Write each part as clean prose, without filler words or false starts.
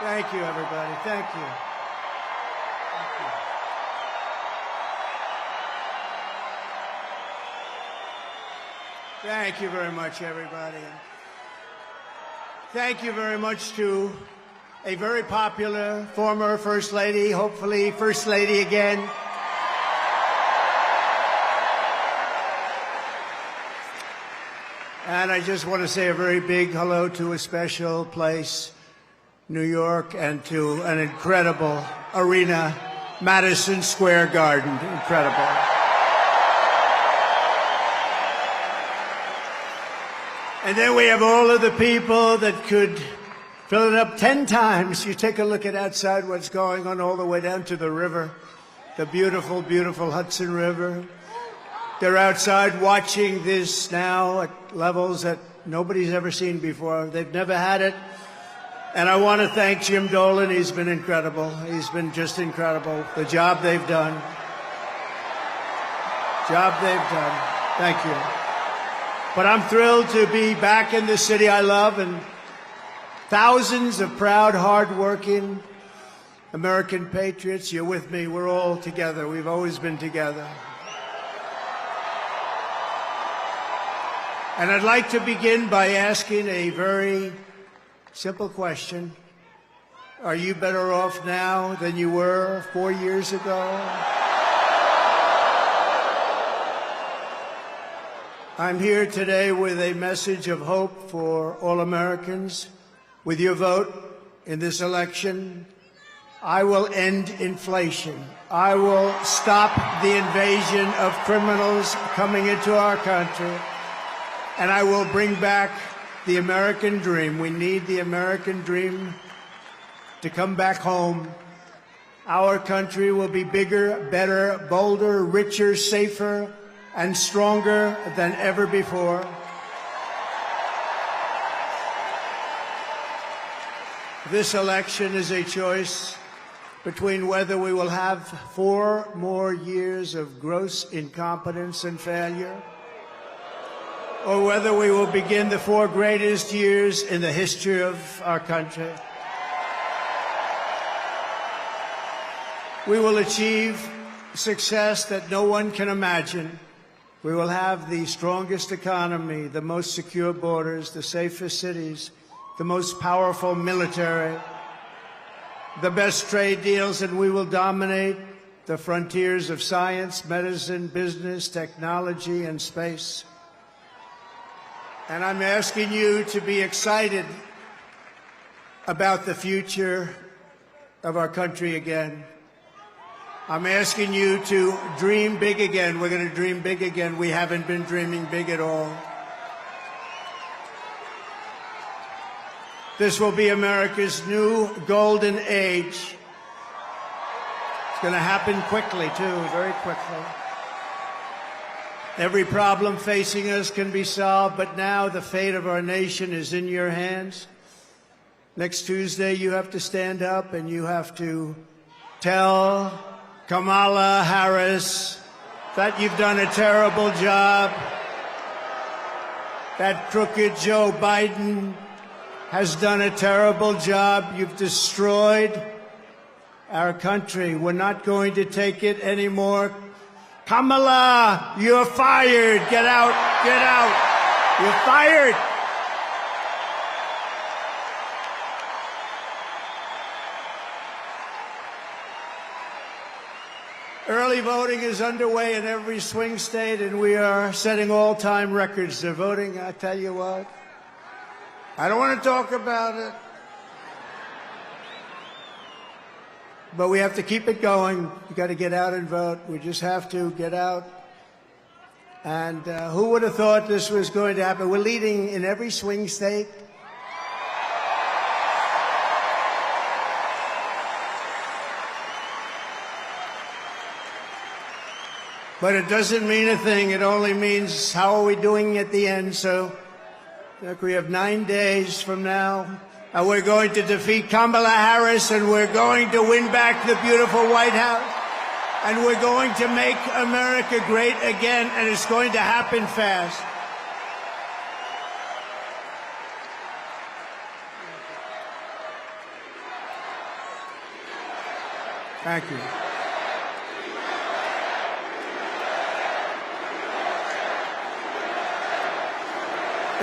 Thank you, everybody. Thank you. Thank you very much, everybody. Thank you very much to a very popular former First Lady, hopefully First Lady again. And I just want to say a very big hello to a special place, New York, and to an incredible arena, Madison Square Garden. Incredible. And then we have all of the people that could fill it up 10 times. You take a look at outside what's going on all the way down to the river, the beautiful, beautiful Hudson River. They're outside watching this now at levels that nobody's ever seen before. They've never had it. And I want to thank Jim Dolan. He's been incredible. He's been just incredible. The job they've done. Thank you. But I'm thrilled to be back in the city I love, and thousands of proud, hard-working American patriots. You're with me. We're all together. We've always been together. And I'd like to begin by asking a very simple question. Are you better off now than you were 4 years ago? I'm here today with a message of hope for all Americans. With your vote in this election, I will end inflation. I will stop the invasion of criminals coming into our country. And I will bring back the American dream. We need the American dream to come back home. Our country will be bigger, better, bolder, richer, safer, and stronger than ever before. This election is a choice between whether we will have 4 more years of gross incompetence and failure, or whether we will begin the 4 greatest years in the history of our country. We will achieve success that no one can imagine. We will have the strongest economy, the most secure borders, the safest cities, the most powerful military, the best trade deals, and we will dominate the frontiers of science, medicine, business, technology, and space. And I'm asking you to be excited about the future of our country again. I'm asking you to dream big again. We're going to dream big again. We haven't been dreaming big at all. This will be America's new golden age. It's going to happen quickly, too, very quickly. Every problem facing us can be solved, but now the fate of our nation is in your hands. Next Tuesday, you have to stand up and you have to tell Kamala Harris that you've done a terrible job, that crooked Joe Biden has done a terrible job. You've destroyed our country. We're not going to take it anymore. Kamala, you're fired. Get out. Get out. You're fired. Early voting is underway in every swing state, and we are setting all-time records. They're voting, I tell you what. I don't want to talk about it. But we have to keep it going. You got to get out and vote. We just have to get out. And who would have thought this was going to happen? We're leading in every swing state. But it doesn't mean a thing. It only means how are we doing at the end. So look, we have 9 days from now. And we're going to defeat Kamala Harris, and we're going to win back the beautiful White House. And we're going to make America great again, and it's going to happen fast. Thank you.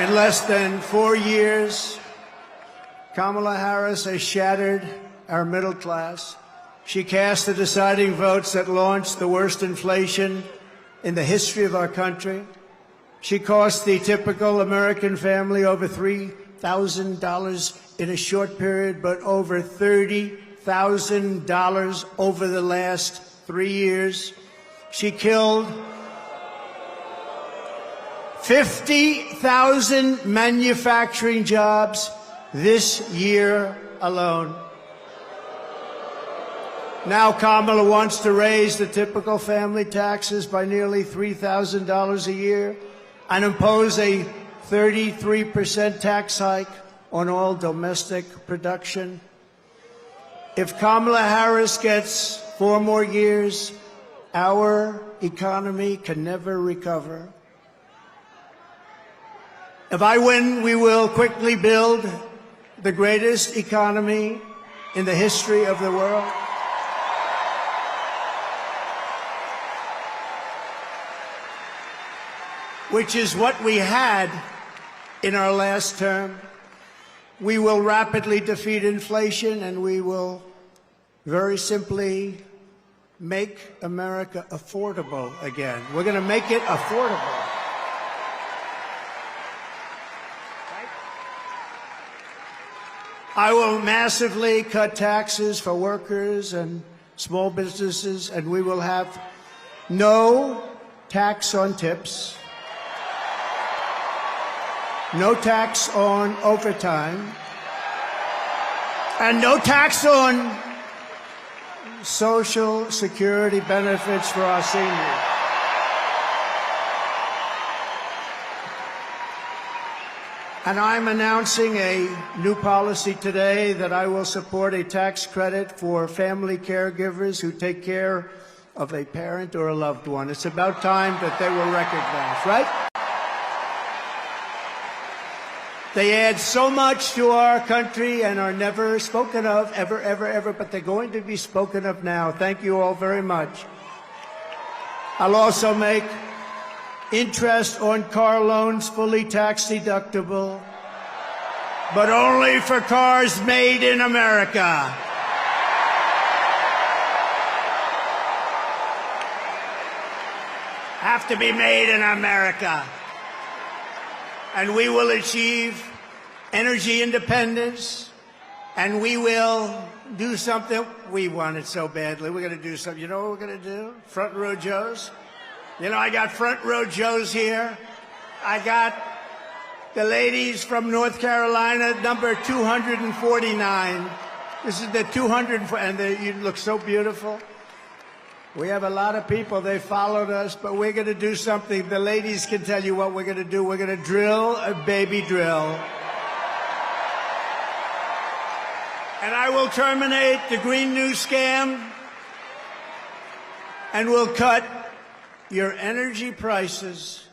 In less than 4 years, Kamala Harris has shattered our middle class. She cast the deciding votes that launched the worst inflation in the history of our country. She cost the typical American family over $3,000 in a short period, but over $30,000 over the last 3 years. She killed 50,000 manufacturing jobs this year alone. Now Kamala wants to raise the typical family taxes by nearly $3,000 a year and impose a 33% tax hike on all domestic production. If Kamala Harris gets 4 more years, our economy can never recover. If I win, we will quickly build the greatest economy in the history of the world. Which is what we had in our last term. We will rapidly defeat inflation, and we will very simply make America affordable again. We're going to make it affordable. I will massively cut taxes for workers and small businesses, and we will have no tax on tips, no tax on overtime, and no tax on Social Security benefits for our seniors. And I'm announcing a new policy today that I will support a tax credit for family caregivers who take care of a parent or a loved one. It's about time that they were recognized, right? They add so much to our country and are never spoken of, ever, ever, ever, but they're going to be spoken of now. Thank you all very much. I'll also make interest on car loans fully tax deductible, but only for cars made in America. Have to be made in America. And we will achieve energy independence, and we will do something. We want it so badly. We're going to do something. You know what we're going to do? Front row Joes. You know, I got front row Joes here. I got the ladies from North Carolina, number 249. This is the 200, and you look so beautiful. We have a lot of people. They followed us, but we're going to do something. The ladies can tell you what we're going to do. We're going to drill a baby drill. And I will terminate the Green New Scam, and we'll cut your energy prices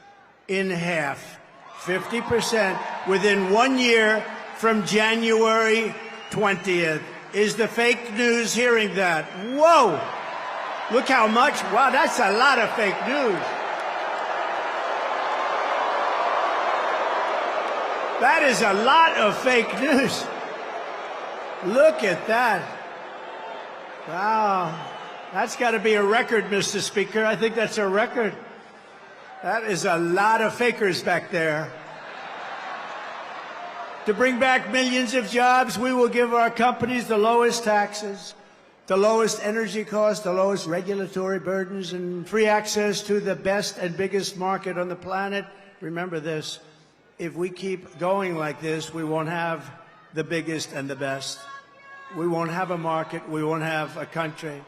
in half, 50%, within 1 year from January 20th. Is the fake news hearing that? Whoa! Look how much. Wow, that's a lot of fake news. That is a lot of fake news. Look at that. Wow. That's got to be a record, Mr. Speaker. I think that's a record. That is a lot of fakers back there. To bring back millions of jobs, we will give our companies the lowest taxes, the lowest energy costs, the lowest regulatory burdens, and free access to the best and biggest market on the planet. Remember this, if we keep going like this, we won't have the biggest and the best. We won't have a market, we won't have a country.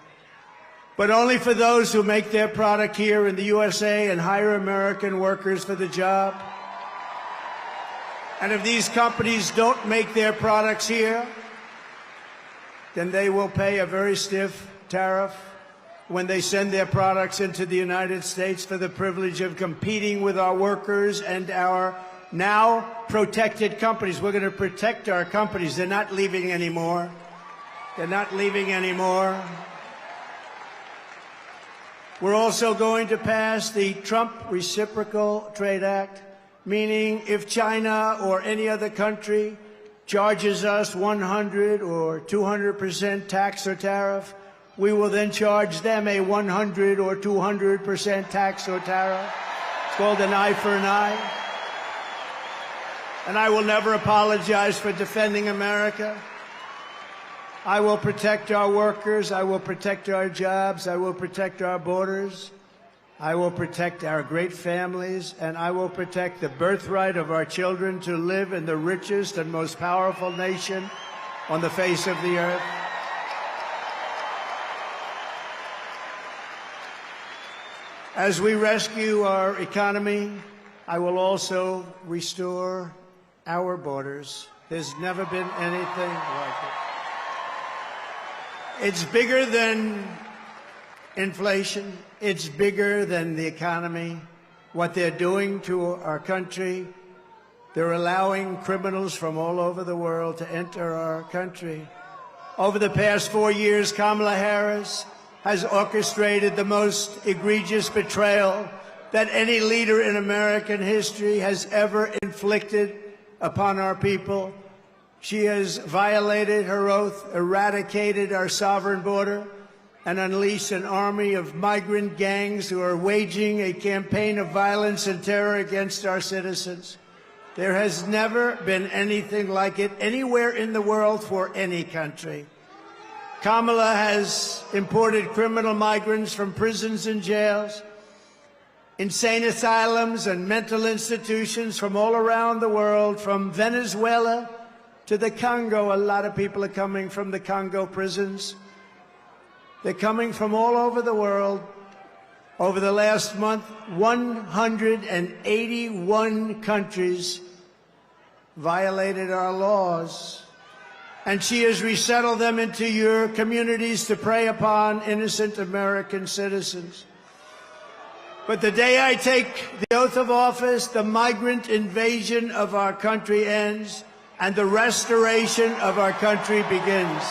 But only for those who make their product here in the USA and hire American workers for the job. And if these companies don't make their products here, then they will pay a very stiff tariff when they send their products into the United States for the privilege of competing with our workers and our now protected companies. We're going to protect our companies. They're not leaving anymore. They're not leaving anymore. We're also going to pass the Trump Reciprocal Trade Act, meaning if China or any other country charges us 100 or 200% tax or tariff, we will then charge them a 100 or 200% tax or tariff. It's called an eye for an eye. And I will never apologize for defending America. I will protect our workers. I will protect our jobs. I will protect our borders. I will protect our great families. And I will protect the birthright of our children to live in the richest and most powerful nation on the face of the earth. As we rescue our economy, I will also restore our borders. There's never been anything like it. It's bigger than inflation. It's bigger than the economy. What they're doing to our country, they're allowing criminals from all over the world to enter our country. Over the past 4 years, Kamala Harris has orchestrated the most egregious betrayal that any leader in American history has ever inflicted upon our people. She has violated her oath, eradicated our sovereign border, and unleashed an army of migrant gangs who are waging a campaign of violence and terror against our citizens. There has never been anything like it anywhere in the world for any country. Kamala has imported criminal migrants from prisons and jails, insane asylums and mental institutions from all around the world, from Venezuela to the Congo. A lot of people are coming from the Congo prisons. They're coming from all over the world. Over the last month, 181 countries violated our laws. And she has resettled them into your communities to prey upon innocent American citizens. But the day I take the oath of office, the migrant invasion of our country ends and the restoration of our country begins.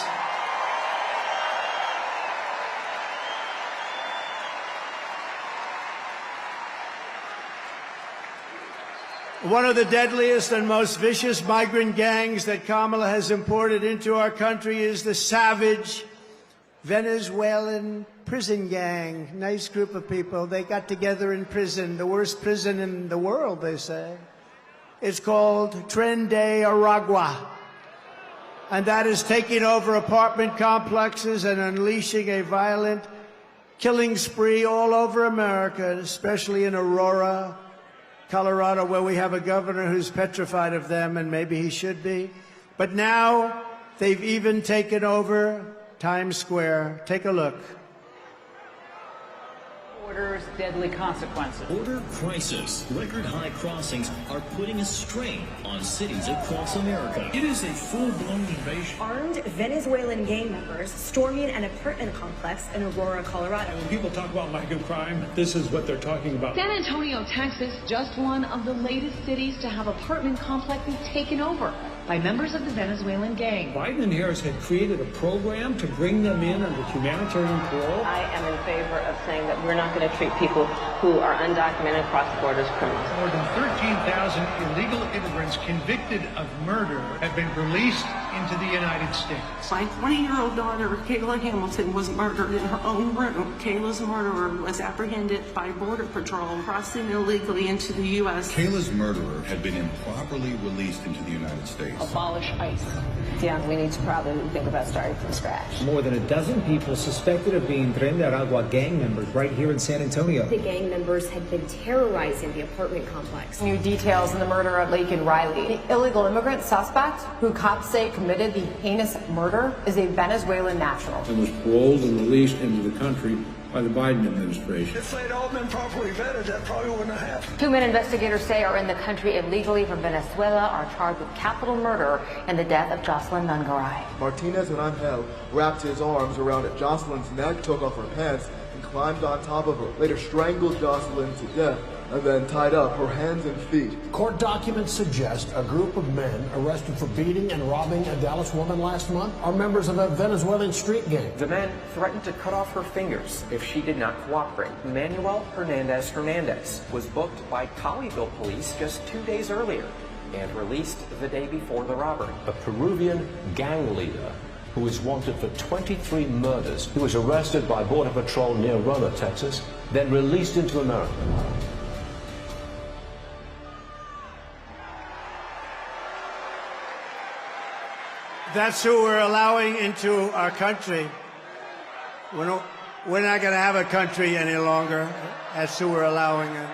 One of the deadliest and most vicious migrant gangs that Kamala has imported into our country is the savage Venezuelan prison gang. Nice group of people. They got together in prison, the worst prison in the world, they say. It's called Tren de Aragua. And that is taking over apartment complexes and unleashing a violent killing spree all over America, especially in Aurora, Colorado, where we have a governor who's petrified of them, and maybe he should be. But now they've even taken over Times Square. Take a look. Orders, deadly consequences. Border crisis. Record high crossings are putting a strain on cities across America. It is a full-blown invasion. Armed Venezuelan gang members storming an apartment complex in Aurora, Colorado. And when people talk about migrant crime, this is what they're talking about. San Antonio, Texas, just one of the latest cities to have apartment complexes taken over by members of the Venezuelan gang. Biden and Harris had created a program to bring them in under humanitarian parole. I am in favor of saying that we're not going to treat people who are undocumented across the border as criminals. More than 13,000 illegal immigrants convicted of murder have been released into the United States. My 20-year-old daughter, Kayla Hamilton, was murdered in her own room. Kayla's murderer was apprehended by Border Patrol crossing illegally into the U.S. Kayla's murderer had been improperly released into the United States. Abolish ICE. Yeah, we need to probably think about starting from scratch. More than a dozen people suspected of being Tren de Aragua gang members right here in San Antonio. The gang members had been terrorizing the apartment complex. New details in the murder of Laken Riley. The illegal immigrant suspect, who cops say committed the heinous murder, is a Venezuelan national. And was paroled and released into the country by the Biden administration. If they'd all been properly vetted, that probably wouldn't have happened. 2 men investigators say are in the country illegally from Venezuela are charged with capital murder and the death of Jocelyn Nungaray. Martinez and Angel wrapped his arms around Jocelyn's neck, took off her pants, and climbed on top of her. Later strangled Jocelyn to death and then tied up her hands and feet. Court documents suggest a group of men arrested for beating and robbing a Dallas woman last month are members of a Venezuelan street gang. The men threatened to cut off her fingers if she did not cooperate. Manuel Hernandez was booked by Colleyville police just 2 days earlier and released the day before the robbery. A Peruvian gang leader who is wanted for 23 murders. He was arrested by Border Patrol near Roma, Texas, then released into America. That's who we're allowing into our country. We're not going to have a country any longer. That's who we're allowing in.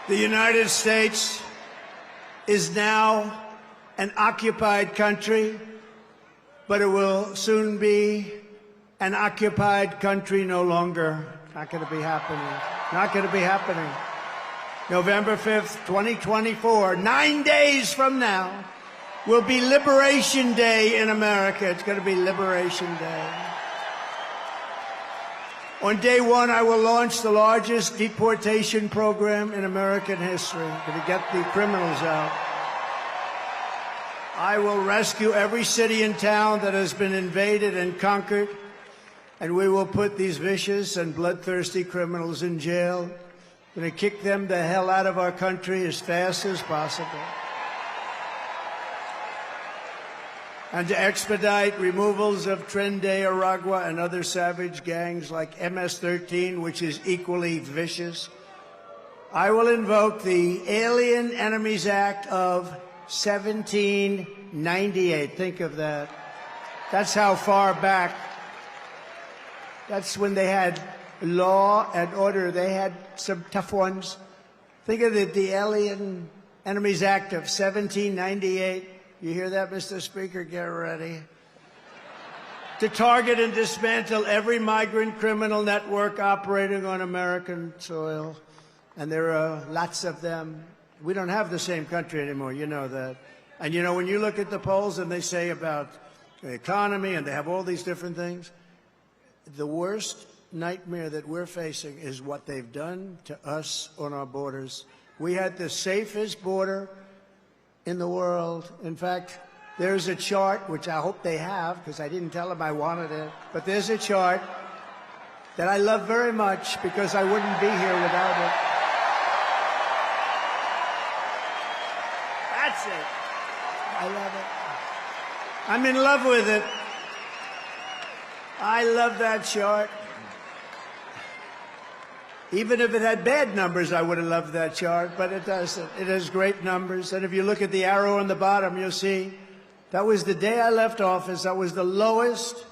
The United States is now an occupied country, but it will soon be an occupied country no longer. Not going to be happening. Not going to be happening. November 5th, 2024, 9 days from now, will be Liberation Day in America. It's going to be Liberation Day. On day one, I will launch the largest deportation program in American history to get the criminals out. I will rescue every city and town that has been invaded and conquered, and we will put these vicious and bloodthirsty criminals in jail. We're going to kick them the hell out of our country as fast as possible. And to expedite removals of Tren de Aragua and other savage gangs like MS-13, which is equally vicious, I will invoke the Alien Enemies Act of 1798. Think of that. That's how far back. That's when they had law and order. They had some tough ones. Think of the Alien Enemies Act of 1798. You hear that, Mr. Speaker? Get ready. To target and dismantle every migrant criminal network operating on American soil. And there are lots of them. We don't have the same country anymore, you know that. And you know, when you look at the polls and they say about the economy and they have all these different things, the worst nightmare that we're facing is what they've done to us on our borders. We had the safest border in the world. In fact, there's a chart, which I hope they have, because I didn't tell them I wanted it, but there's a chart that I love very much because I wouldn't be here without it. That's it. I love it. I'm in love with it. I love that chart. Even if it had bad numbers, I would have loved that chart, but it doesn't. It has great numbers. And if you look at the arrow on the bottom, you'll see that was the day I left office. That was the lowest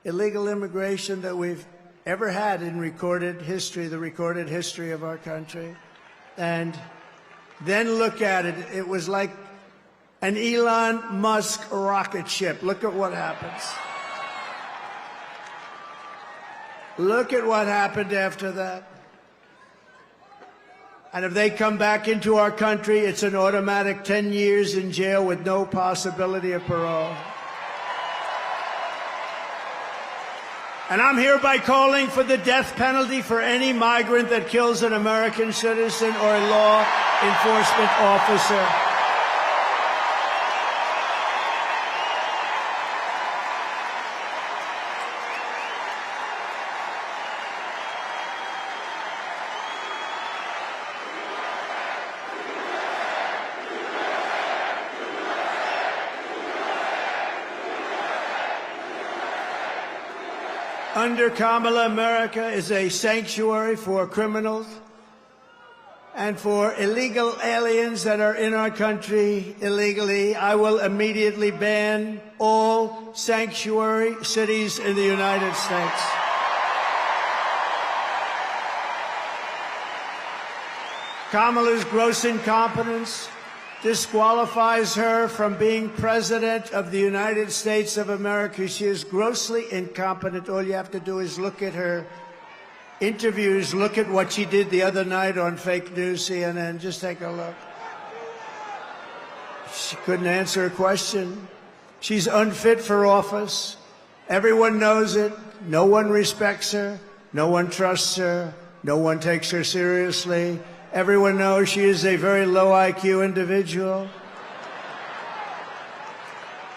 illegal immigration that we've ever had in recorded history, the recorded history of our country. And then look at it. It was like an Elon Musk rocket ship. Look at what happens. Look at what happened after that. And if they come back into our country, it's an automatic 10 years in jail with no possibility of parole. And I'm hereby calling for the death penalty for any migrant that kills an American citizen or a law enforcement officer. Under Kamala, America is a sanctuary for criminals and for illegal aliens that are in our country illegally. I will immediately ban all sanctuary cities in the United States. Kamala's gross incompetence disqualifies her from being President of the United States of America. She is grossly incompetent. All you have to do is look at her interviews. Look at what she did the other night on fake news, CNN. Just take a look. She couldn't answer a question. She's unfit for office. Everyone knows it. No one respects her. No one trusts her. No one takes her seriously. Everyone knows she is a very low IQ individual.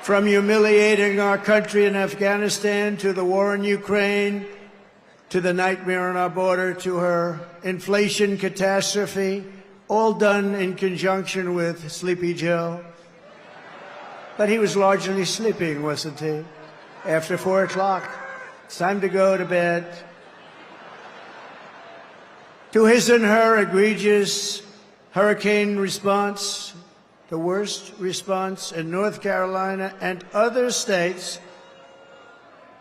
From humiliating our country in Afghanistan to the war in Ukraine, to the nightmare on our border, to her inflation catastrophe, all done in conjunction with Sleepy Joe. But he was largely sleeping, wasn't he? After 4 o'clock, it's time to go to bed. To his and her egregious hurricane response, the worst response in North Carolina and other states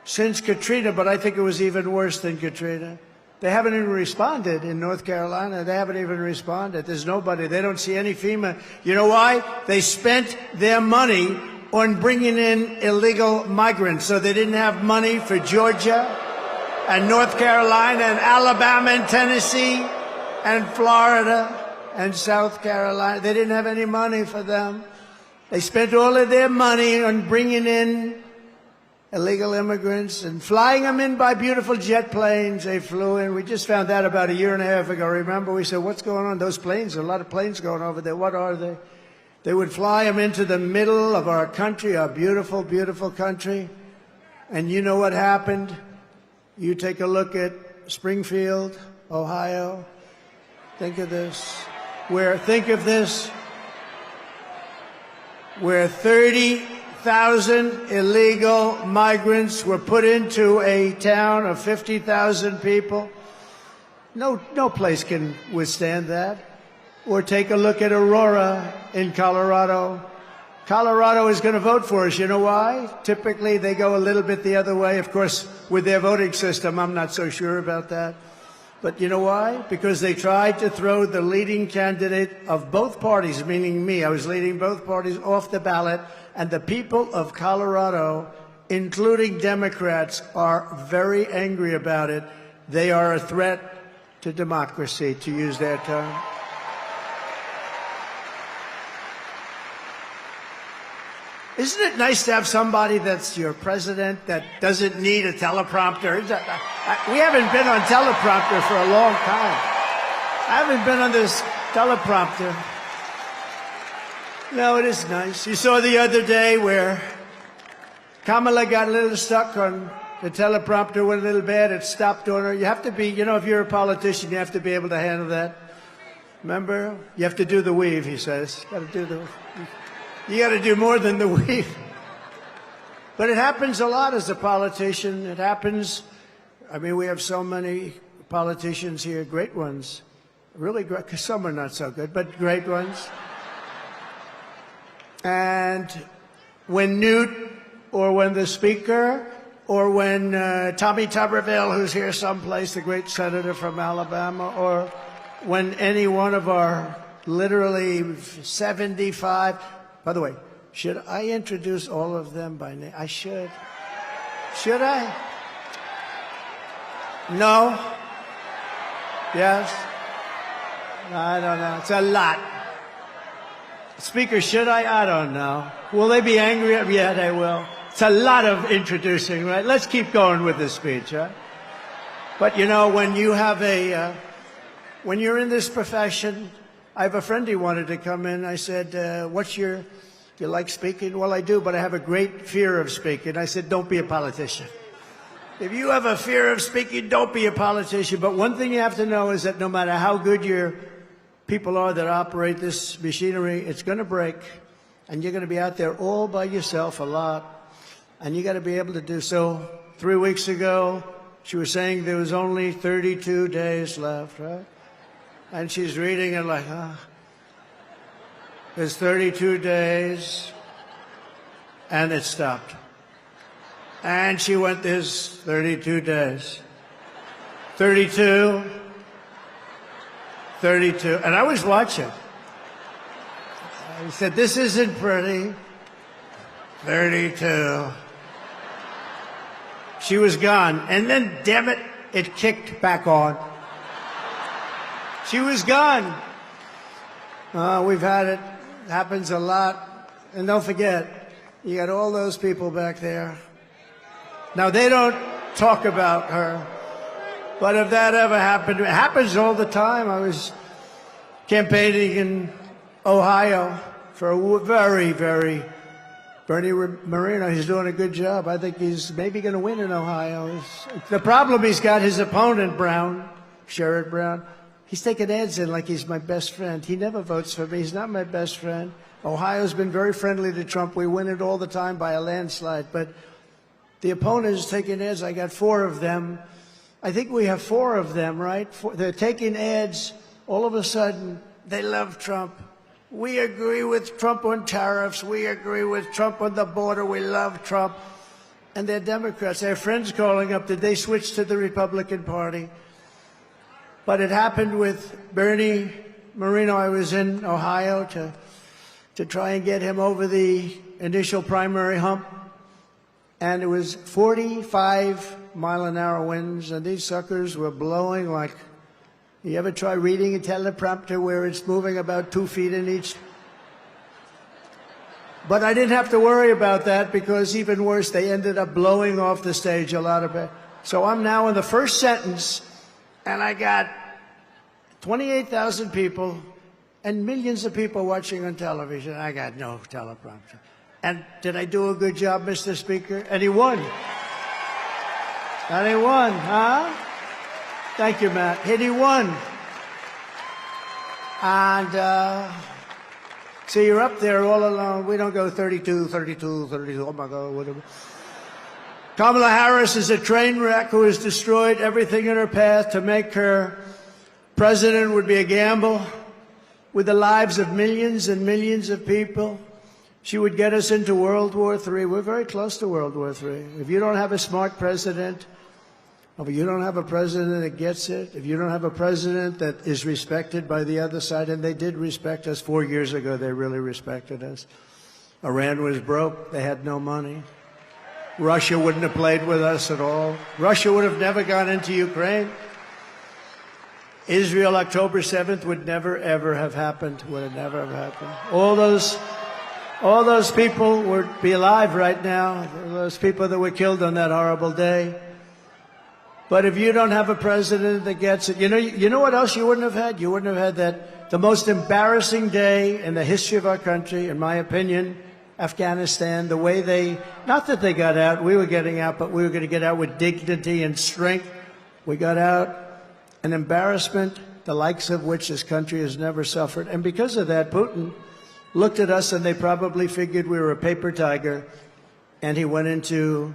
since Katrina, but I think it was even worse than Katrina. They haven't even responded in North Carolina. They haven't even responded. There's nobody. They don't see any FEMA. You know why? They spent their money on bringing in illegal migrants, so they didn't have money for Georgia and North Carolina and Alabama and Tennessee and Florida and South Carolina. They didn't have any money for them. They spent all of their money on bringing in illegal immigrants and flying them in by beautiful jet planes. They flew in. We just found that about a year and a half ago. Remember, we said, what's going on? Those planes, a lot of planes going over there. What are they? They would fly them into the middle of our country, our beautiful, beautiful country. And you know what happened? You take a look at Springfield, Ohio. Think of this. Where 30,000 illegal migrants were put into a town of 50,000 people. No place can withstand that. Or take a look at Aurora in Colorado. Colorado is going to vote for us. You know why? Typically, they go a little bit the other way. Of course, with their voting system, I'm not so sure about that. But you know why? Because they tried to throw the leading candidate of both parties, meaning me. I was leading both parties off the ballot. And the people of Colorado, including Democrats, are very angry about it. They are a threat to democracy, to use their term. Isn't it nice to have somebody that's your president that doesn't need a teleprompter? We haven't been on teleprompter for a long time. I haven't been on this teleprompter. No, it is nice. You saw the other day where Kamala got a little stuck on the teleprompter, went a little bad. It stopped on her. You have to be, you know, if you're a politician, you have to be able to handle that. Remember? You have to do the weave, he says. You got to do more than the weave. But it happens a lot as a politician. It happens. I mean, we have so many politicians here, great ones. Really great. Some are not so good, but great ones. And when Newt, or when the Speaker, or when Tommy Tuberville, who's here someplace, the great senator from Alabama, or when any one of our literally 75... By the way, should I introduce all of them by name? I should. Should I? No? Yes? I don't know. It's a lot. Speaker, should I? I don't know. Will they be angry? Yeah, they will. It's a lot of introducing, right? Let's keep going with this speech, right? But, you know, when you have when you're in this profession, I have a friend who wanted to come in. I said, do you like speaking? Well, I do, but I have a great fear of speaking. I said, don't be a politician. If you have a fear of speaking, don't be a politician. But one thing you have to know is that no matter how good your people are that operate this machinery, it's going to break. And you're going to be out there all by yourself a lot. And you got to be able to do so. 3 weeks ago, she was saying there was only 32 days left, right? And she's reading it like, there's 32 days, and it stopped. And she went, there's 32 days. 32, 32, and I was watching. I said, this isn't pretty. 32. She was gone, and then, damn it, it kicked back on. She was gone. We've had it. Happens a lot. And don't forget, you got all those people back there. Now, they don't talk about her. But if that ever happened, it happens all the time. I was campaigning in Ohio for a very, very Bernie Moreno. He's doing a good job. I think he's maybe going to win in Ohio. The problem he's got, his opponent, Brown, Sherrod Brown, he's taking ads in like he's my best friend. He never votes for me. He's not my best friend. Ohio's been very friendly to Trump. We win it all the time by a landslide. But the opponent is taking ads. I got 4 of them. I think we have 4 of them, right? They're taking ads. All of a sudden, they love Trump. We agree with Trump on tariffs. We agree with Trump on the border. We love Trump. And they're Democrats. Their friends calling up, did they switch to the Republican Party? But it happened with Bernie Moreno. I was in Ohio to try and get him over the initial primary hump. And it was 45-mile-an-hour winds, and these suckers were blowing like, you ever try reading a teleprompter where it's moving about 2 feet in each? But I didn't have to worry about that because even worse, they ended up blowing off the stage a lot of it. So I'm now in the first sentence, and I got 28,000 people and millions of people watching on television. I got no teleprompter. And did I do a good job, Mr. Speaker? And he won. And he won, huh? Thank you, Matt. And he won. And so you're up there all alone. We don't go 32, 32, 32, oh my God, whatever. Kamala Harris is a train wreck who has destroyed everything in her path. To make her president would be a gamble with the lives of millions and millions of people. She would get us into World War III. We're very close to World War III. If you don't have a smart president, if you don't have a president that gets it, if you don't have a president that is respected by the other side, and they did respect us 4 years ago, they really respected us. Iran was broke. They had no money. Russia wouldn't have played with us at all. Russia would have never gone into Ukraine. Israel, October 7th, would never, ever have happened. Would have never have happened. All those people would be alive right now, those people that were killed on that horrible day. But if you don't have a president that gets it, you know what else you wouldn't have had? You wouldn't have had the most embarrassing day in the history of our country, in my opinion, Afghanistan, the way not that they got out, we were getting out, but we were going to get out with dignity and strength. We got out, an embarrassment, the likes of which this country has never suffered. And because of that, Putin looked at us and they probably figured we were a paper tiger, and he went into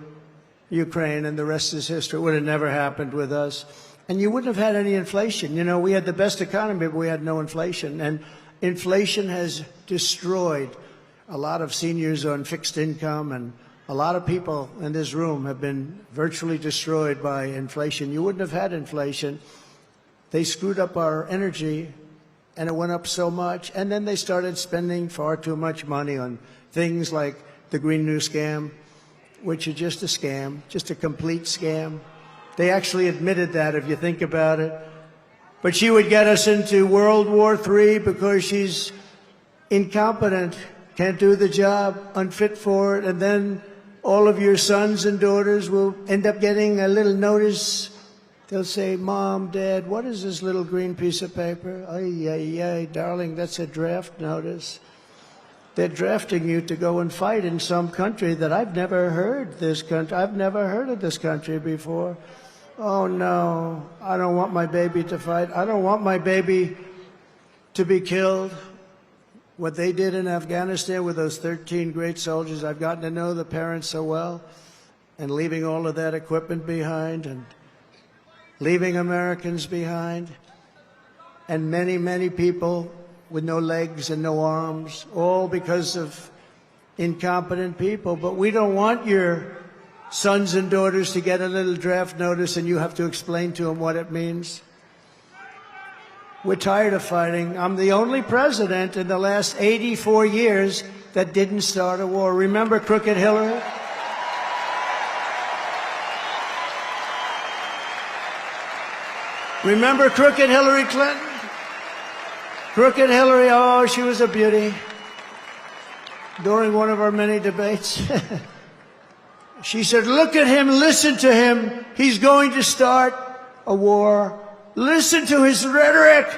Ukraine, and the rest is history. It would have never happened with us. And you wouldn't have had any inflation. We had the best economy, but we had no inflation. And inflation has destroyed a lot of seniors on fixed income, and a lot of people in this room have been virtually destroyed by inflation. You wouldn't have had inflation. They screwed up our energy, and it went up so much. And then they started spending far too much money on things like the Green New Scam, which is just a scam, just a complete scam. They actually admitted that, if you think about it. But she would get us into World War III because she's incompetent, can't do the job, unfit for it, and then all of your sons and daughters will end up getting a little notice. They'll say, Mom, Dad, what is this little green piece of paper? Ay, ay, ay, darling, that's a draft notice. They're drafting you to go and fight in some country that I've never heard of this country before. Oh, no, I don't want my baby to fight. I don't want my baby to be killed. What they did in Afghanistan with those 13 great soldiers, I've gotten to know the parents so well, and leaving all of that equipment behind and leaving Americans behind, and many, many people with no legs and no arms, all because of incompetent people. But we don't want your sons and daughters to get a little draft notice and you have to explain to them what it means. We're tired of fighting. I'm the only president in the last 84 years that didn't start a war. Remember Crooked Hillary? Remember crooked Hillary Clinton? Crooked Hillary, oh, she was a beauty. During one of our many debates, she said, look at him, listen to him. He's going to start a war. Listen to his rhetoric.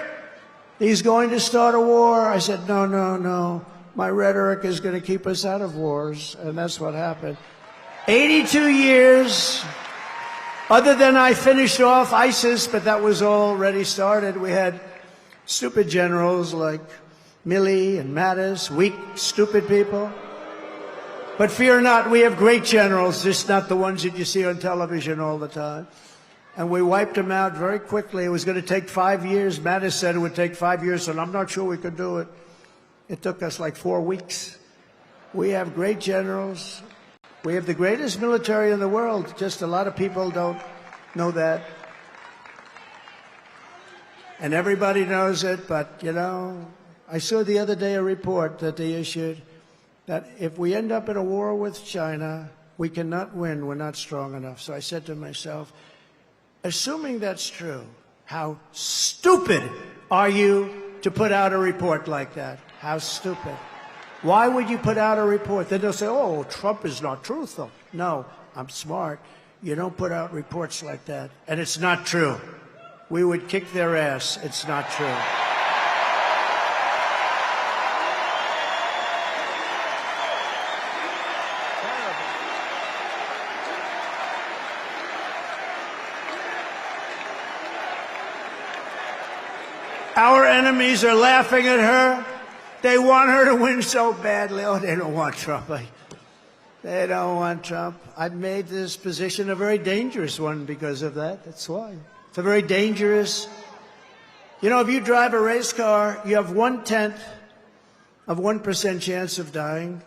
He's going to start a war. I said, no, no, no. My rhetoric is going to keep us out of wars. And that's what happened. 82 years. Other than I finished off ISIS, but that was already started. We had stupid generals like Milley and Mattis, weak, stupid people. But fear not, we have great generals, just not the ones that you see on television all the time. And we wiped them out very quickly. It was going to take 5 years. Mattis said it would take 5 years, and I'm not sure we could do it. It took us like 4 weeks. We have great generals. We have the greatest military in the world. Just a lot of people don't know that. And everybody knows it, but, you know, I saw the other day a report that they issued that if we end up in a war with China, we cannot win. We're not strong enough. So I said to myself, assuming that's true, how stupid are you to put out a report like that? How stupid. Why would you put out a report? Then they'll say, oh, Trump is not truthful. No, I'm smart. You don't put out reports like that. And it's not true. We would kick their ass. It's not true. Our enemies are laughing at her. They want her to win so badly. Oh, they don't want Trump. They don't want Trump. I've made this position a very dangerous one because of that. That's why. It's a very dangerous. You know, if you drive a race car, you have 1/10 of 1% chance of dying.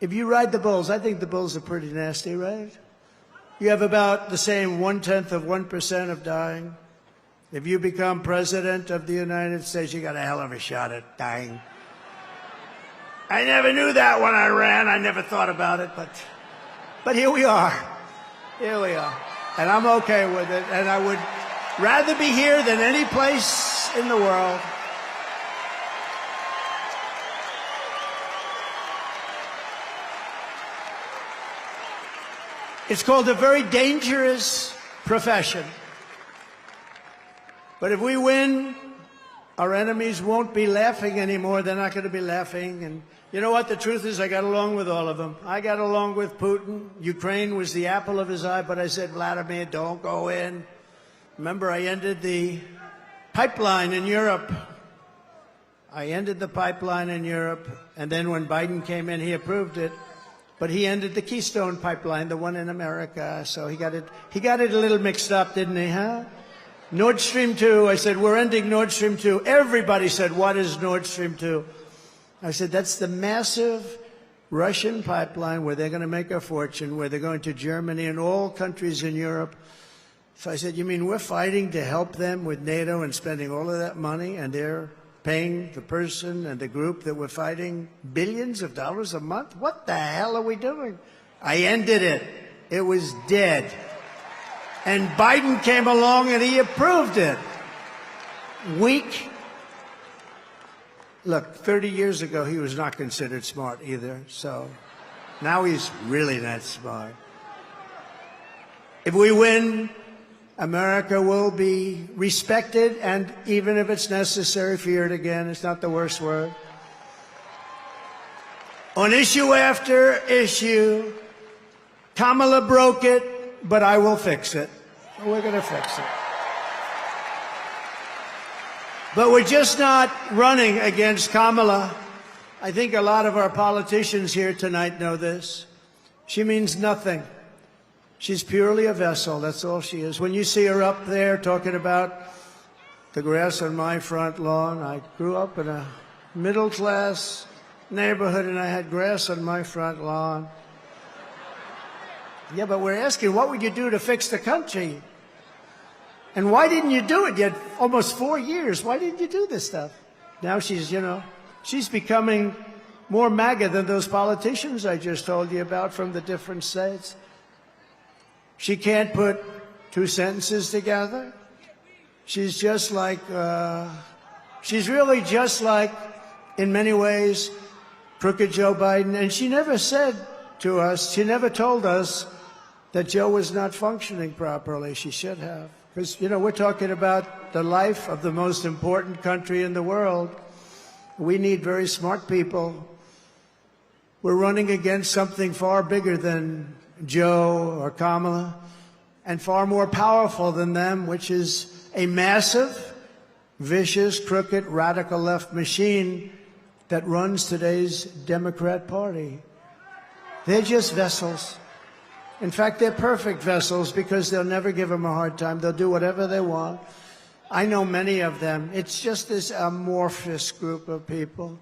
If you ride the bulls, I think the bulls are pretty nasty, right? You have about the same 1/10 of 1% of dying. If you become president of the United States, you got a hell of a shot at dying. I never knew that when I ran. I never thought about it, but here we are. Here we are. And I'm okay with it. And I would rather be here than any place in the world. It's called a very dangerous profession. But if we win, our enemies won't be laughing anymore. They're not going to be laughing. And you know what? The truth is I got along with all of them. I got along with Putin. Ukraine was the apple of his eye, but I said, Vladimir, don't go in. Remember, I ended the pipeline in Europe. I ended the pipeline in Europe. And then when Biden came in, he approved it. But he ended the Keystone pipeline, the one in America. So he got it a little mixed up, didn't he, huh? Nord Stream 2, I said, we're ending Nord Stream 2. Everybody said, what is Nord Stream 2? I said, that's the massive Russian pipeline where they're going to make a fortune, where they're going to Germany and all countries in Europe. So I said, you mean we're fighting to help them with NATO and spending all of that money, and they're paying the person and the group that we're fighting billions of dollars a month? What the hell are we doing? I ended it. It was dead. And Biden came along and he approved it. Weak. Look, 30 years ago, he was not considered smart either. So now he's really not smart. If we win, America will be respected, and even if it's necessary, feared again. It's not the worst word. On issue after issue, Kamala broke it. But I will fix it. We're going to fix it. But we're just not running against Kamala. I think a lot of our politicians here tonight know this. She means nothing. She's purely a vessel. That's all she is. When you see her up there talking about the grass on my front lawn, I grew up in a middle-class neighborhood and I had grass on my front lawn. Yeah, but we're asking, what would you do to fix the country? And why didn't you do it? You had almost 4 years. Why didn't you do this stuff? Now she's, she's becoming more MAGA than those politicians I just told you about from the different states. She can't put two sentences together. She's just like, she's really just like, in many ways, crooked Joe Biden. And she never said to us, she never told us that Joe was not functioning properly. She should have. Because, you know, we're talking about the life of the most important country in the world. We need very smart people. We're running against something far bigger than Joe or Kamala, and far more powerful than them, which is a massive, vicious, crooked, radical left machine that runs today's Democrat Party. They're just vessels. In fact, they're perfect vessels because they'll never give them a hard time. They'll do whatever they want. I know many of them. It's just this amorphous group of people.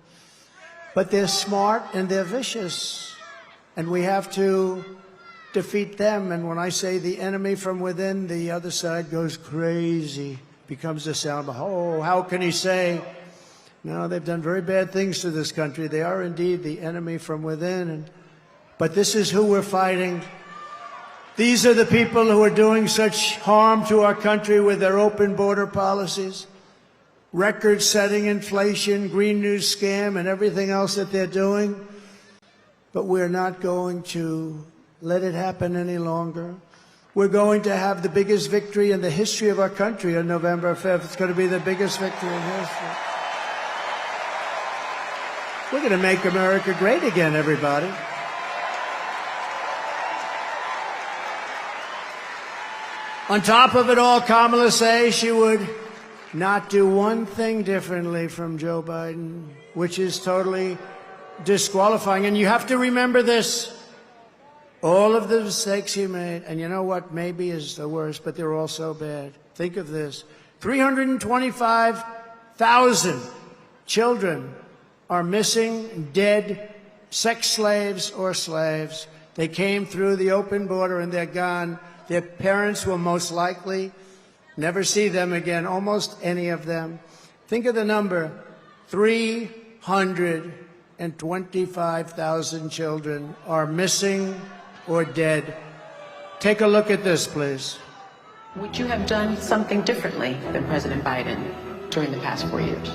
But they're smart and they're vicious. And we have to defeat them. And when I say the enemy from within, the other side goes crazy, becomes a sound. Oh, how can he say? No, they've done very bad things to this country. They are indeed the enemy from within. But this is who we're fighting. These are the people who are doing such harm to our country with their open border policies, record-setting inflation, Green News scam, and everything else that they're doing. But we're not going to let it happen any longer. We're going to have the biggest victory in the history of our country on November 5th. It's going to be the biggest victory in history. We're going to make America great again, everybody. On top of it all, Kamala says she would not do one thing differently from Joe Biden, which is totally disqualifying. And you have to remember this. All of the mistakes he made, and you know what maybe is the worst, but they're all so bad. Think of this. 325,000 children are missing, dead, sex slaves or slaves. They came through the open border and they're gone. Their parents will most likely never see them again, almost any of them. Think of the number, 325,000 children are missing or dead. Take a look at this, please. Would you have done something differently than President Biden during the past 4 years?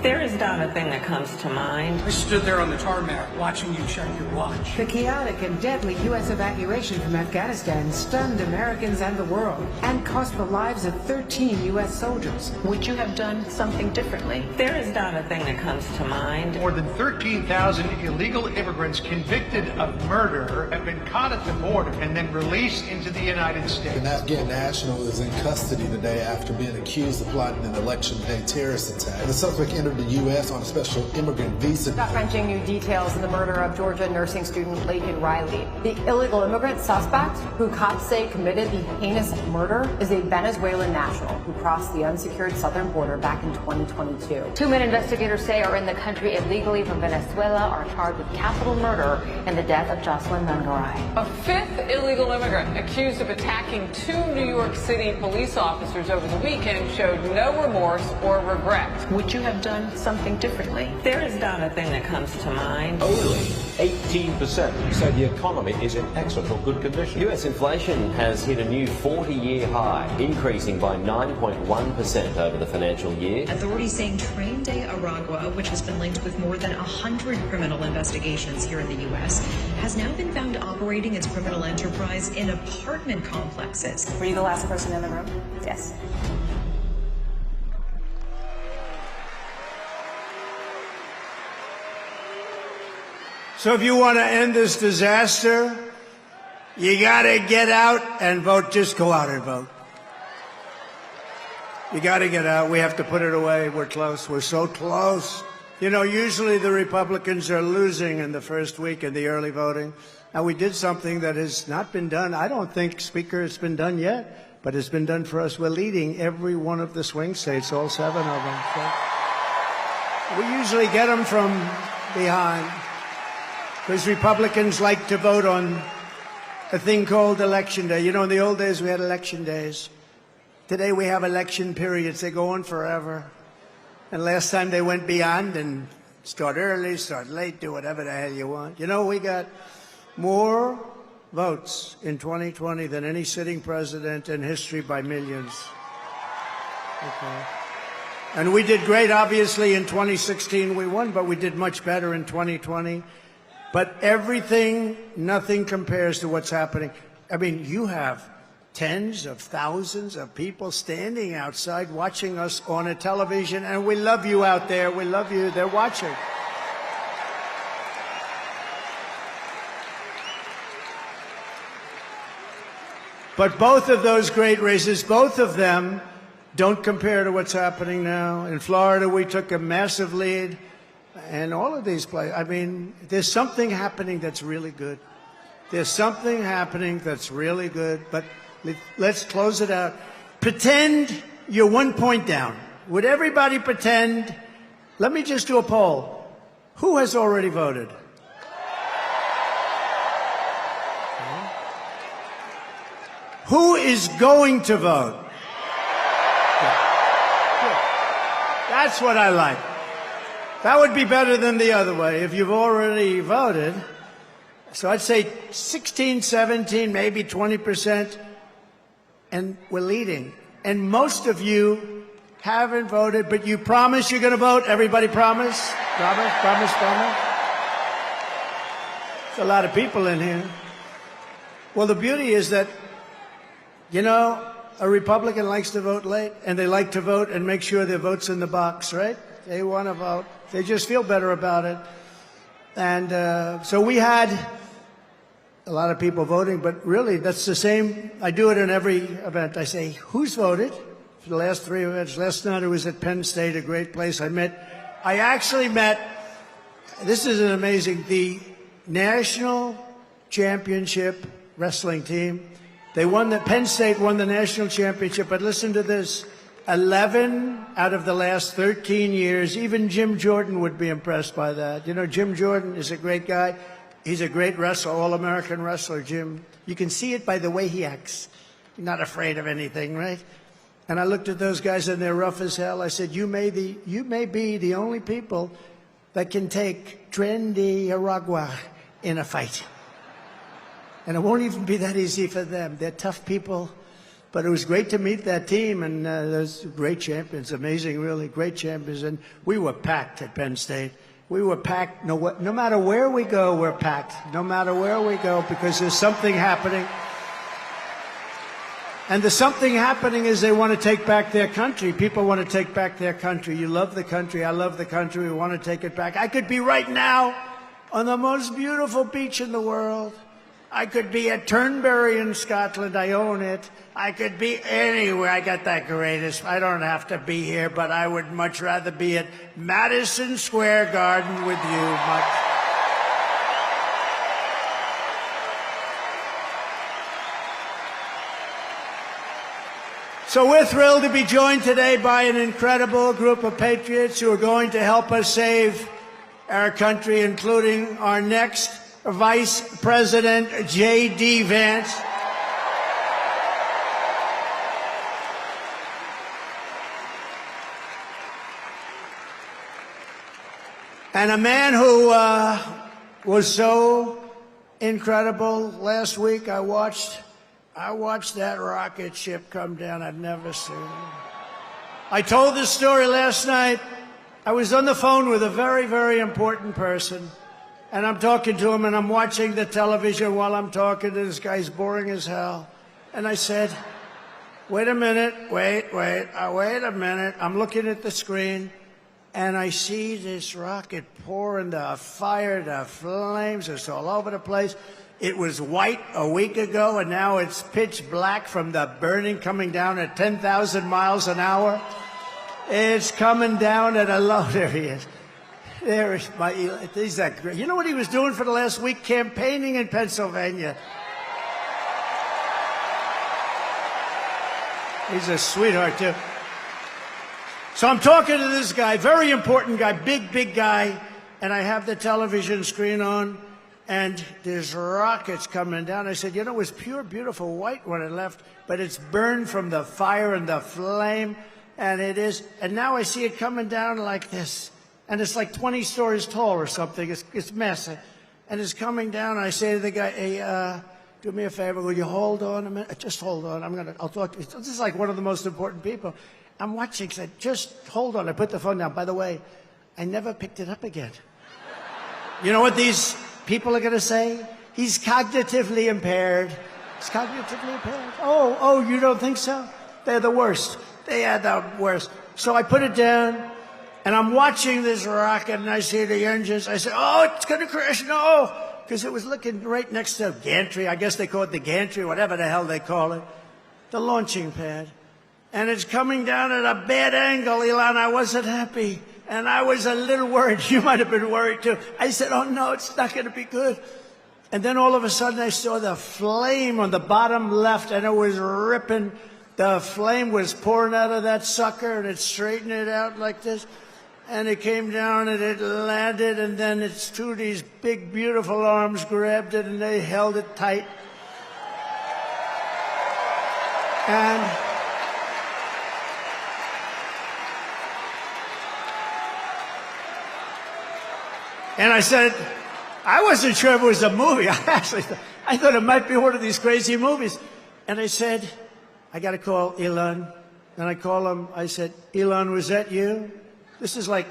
There is not a thing that comes to mind. I stood there on the tarmac watching you check your watch. The chaotic and deadly U.S. evacuation from Afghanistan stunned Americans and the world and cost the lives of 13 U.S. soldiers. Would you have done something differently? There is not a thing that comes to mind. More than 13,000 illegal immigrants convicted of murder have been caught at the border and then released into the United States. An Afghan national is in custody today after being accused of plotting an election day terrorist attack. The suspect entered the U.S. on a special immigrant visa. Gut-wrenching new details in the murder of Georgia nursing student Laken Riley. The illegal immigrant suspect, who cops say committed the heinous murder, is a Venezuelan national who crossed the unsecured southern border back in 2022. 2 men investigators say are in the country illegally from Venezuela are charged with capital murder in the death of Jocelyn Nungaray. A fifth illegal immigrant accused of attacking 2 New York City police officers over the weekend showed no remorse or regret. Would you have done something differently? There is not a thing that comes to mind. Only 18% say the economy is in excellent or good condition. U.S. inflation has hit a new 40-year high, increasing by 9.1% over the financial year. Authorities saying Train de Aragua, which has been linked with more than 100 criminal investigations here in the U.S., has now been found operating its criminal enterprise in apartment complexes. Were you the last person in the room? Yes. So if you want to end this disaster, you got to get out and vote. Just go out and vote. You got to get out. We have to put it away. We're close. We're so close. You know, usually the Republicans are losing in the first week in the early voting. Now, we did something that has not been done. I don't think, Speaker, it's been done yet, but it's been done for us. We're leading every one of the swing states, all 7 of them. So we usually get them from behind. Because Republicans like to vote on a thing called Election Day. You know, in the old days, we had election days. Today, we have election periods. They go on forever. And last time, they went beyond and start early, start late, do whatever the hell you want. You know, we got more votes in 2020 than any sitting president in history by millions. Okay. And we did great, obviously, in 2016 we won, but we did much better in 2020. But everything, nothing compares to what's happening. I mean, you have tens of thousands of people standing outside watching us on a television, and we love you out there. We love you. They're watching. But both of those great races, both of them, don't compare to what's happening now. In Florida, we took a massive lead. And all of these places, I mean, there's something happening that's really good. There's something happening that's really good. But let's close it out. Pretend you're 1 point down. Would everybody pretend? Let me just do a poll. Who has already voted? Who is going to vote? That's what I like. That would be better than the other way if you've already voted. So I'd say 16, 17, maybe 20%, and we're leading. And most of you haven't voted, but you promise you're going to vote? Everybody promise? Promise, promise, promise? There's a lot of people in here. Well, the beauty is that, you know, a Republican likes to vote late, and they like to vote and make sure their vote's in the box, right? They want to vote. They just feel better about it. And so we had a lot of people voting, but really that's the same. I do it in every event. I say, who's voted for the last 3 events? Last night I was at Penn State, a great place. I actually met, this is an amazing, the national championship wrestling team. They won Penn State won the national championship, but listen to this. 11 out of the last 13 years, even Jim Jordan would be impressed by that. You know, Jim Jordan is a great guy. He's a great wrestler, all-American wrestler, Jim. You can see it by the way he acts. He's not afraid of anything, right? And I looked at those guys, and they're rough as hell. I said, you may be the only people that can take trendy Aragua in a fight. And it won't even be that easy for them. They're tough people. But it was great to meet that team, and those great champions, amazing, really great champions. And we were packed at Penn State. We were packed. No matter where we go, we're packed. No matter where we go, because there's something happening. And the something happening is they want to take back their country. People want to take back their country. You love the country. I love the country. We want to take it back. I could be right now on the most beautiful beach in the world. I could be at Turnberry in Scotland. I own it. I could be anywhere. I got that greatest. I don't have to be here, but I would much rather be at Madison Square Garden with you. So we're thrilled to be joined today by an incredible group of patriots who are going to help us save our country, including our next Vice President J.D. Vance. And a man who was so incredible. Last week I watched that rocket ship come down. I've never seen it. I told this story last night. I was on the phone with a very, very important person. And I'm talking to him, and I'm watching the television while I'm talking to this guy. He's boring as hell. And I said, wait a minute, wait a minute. I'm looking at the screen, and I see this rocket pouring the fire, the flames. It's all over the place. It was white a week ago, and now it's pitch black from the burning coming down at 10,000 miles an hour. It's coming down at a low. There he is. There is my, he's that great. You know what he was doing for the last week? Campaigning in Pennsylvania. He's a sweetheart, too. So I'm talking to this guy, very important guy, big guy, and I have the television screen on, and there's rockets coming down. I said, you know, it was pure, beautiful white when it left, but it's burned from the fire and the flame, and it is, and now I see it coming down like this. And it's like 20 stories tall or something. It's massive. And it's coming down. And I say to the guy, hey, do me a favor. Will you hold on a minute? Just hold on. I'll talk to you. This is like one of the most important people. I'm watching. I said, just hold on. I put the phone down. By the way, I never picked it up again. You know what these people are going to say? He's cognitively impaired. He's cognitively impaired. Oh, you don't think so? They're the worst. They are the worst. So I put it down, and I'm watching this rocket, and I see the engines. I said, oh, it's going to crash. No. Because it was looking right next to gantry. I guess they call it the gantry, whatever the hell they call it. The launching pad. And it's coming down at a bad angle, Elon. I wasn't happy. And I was a little worried. You might have been worried, too. I said, oh, no, it's not going to be good. And then all of a sudden, I saw the flame on the bottom left, and it was ripping. The flame was pouring out of that sucker, and it straightened it out like this. And it came down, and it landed, and then its two of these big, beautiful arms grabbed it, and they held it tight. And I said, I wasn't sure if it was a movie. I thought it might be one of these crazy movies. And I said, I got to call Elon. And I call him. I said, Elon, was that you? This is like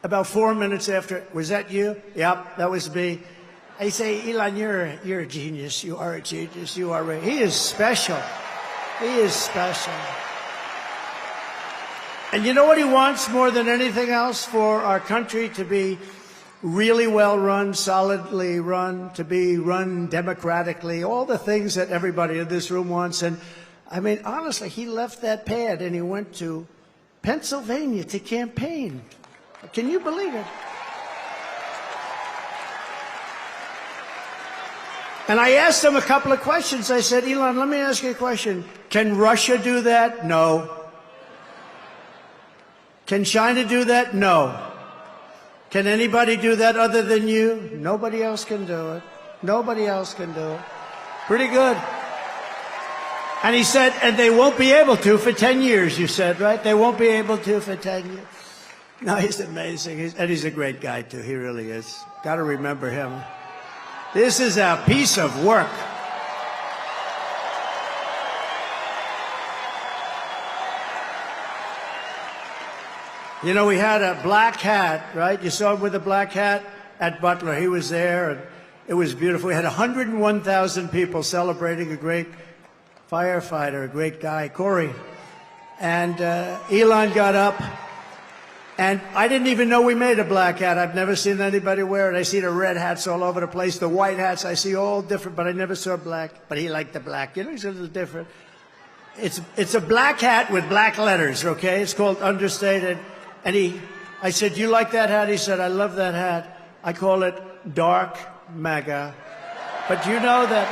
about 4 minutes after. Was that you? Yep, that was me. I say, Elon, you're a genius. You are a genius. You are. He is special. He is special. And you know what he wants more than anything else? For our country to be really well run, solidly run, to be run democratically, all the things that everybody in this room wants. And I mean, honestly, he left that pad and he went to Pennsylvania to campaign. Can you believe it? And I asked him a couple of questions. I said, Elon, let me ask you a question. Can Russia do that? No. Can China do that? No. Can anybody do that other than you? Nobody else can do it. Nobody else can do it. Pretty good. And he said, and they won't be able to for 10 years, you said, right? They won't be able to for 10 years. No, he's amazing. And he's a great guy, too. He really is. Got to remember him. This is a piece of work. You know, we had a black hat, right? You saw him with a black hat at Butler. He was there, and it was beautiful. We had 101,000 people celebrating a great firefighter, a great guy, Corey. And Elon got up, and I didn't even know we made a black hat. I've never seen anybody wear it. I see the red hats all over the place, the white hats. I see all different, but I never saw black. But he liked the black. You know, he's a little different. It's a black hat with black letters, okay? It's called understated. And I said, you like that hat? He said, I love that hat. I call it Dark MAGA. But you know that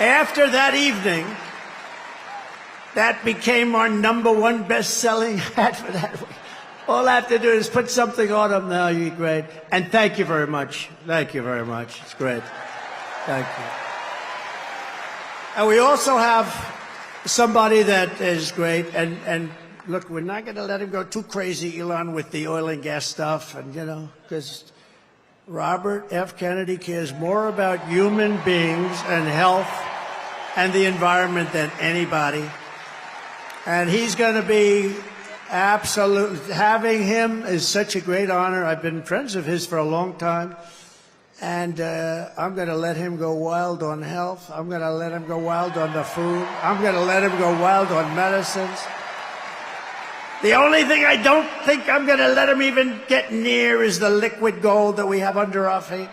after that evening, that became our #1 best-selling hat for that week. All I have to do is put something on him now. You're great. And thank you very much. Thank you very much. It's great. Thank you. And we also have somebody that is great. And look, we're not going to let him go too crazy, Elon, with the oil and gas stuff. And, you know, because Robert F. Kennedy cares more about human beings and health and the environment than anybody. And he's going to be absolutely, having him is such a great honor. I've been friends of his for a long time. And I'm going to let him go wild on health. I'm going to let him go wild on the food. I'm going to let him go wild on medicines. The only thing I don't think I'm going to let him even get near is the liquid gold that we have under our feet.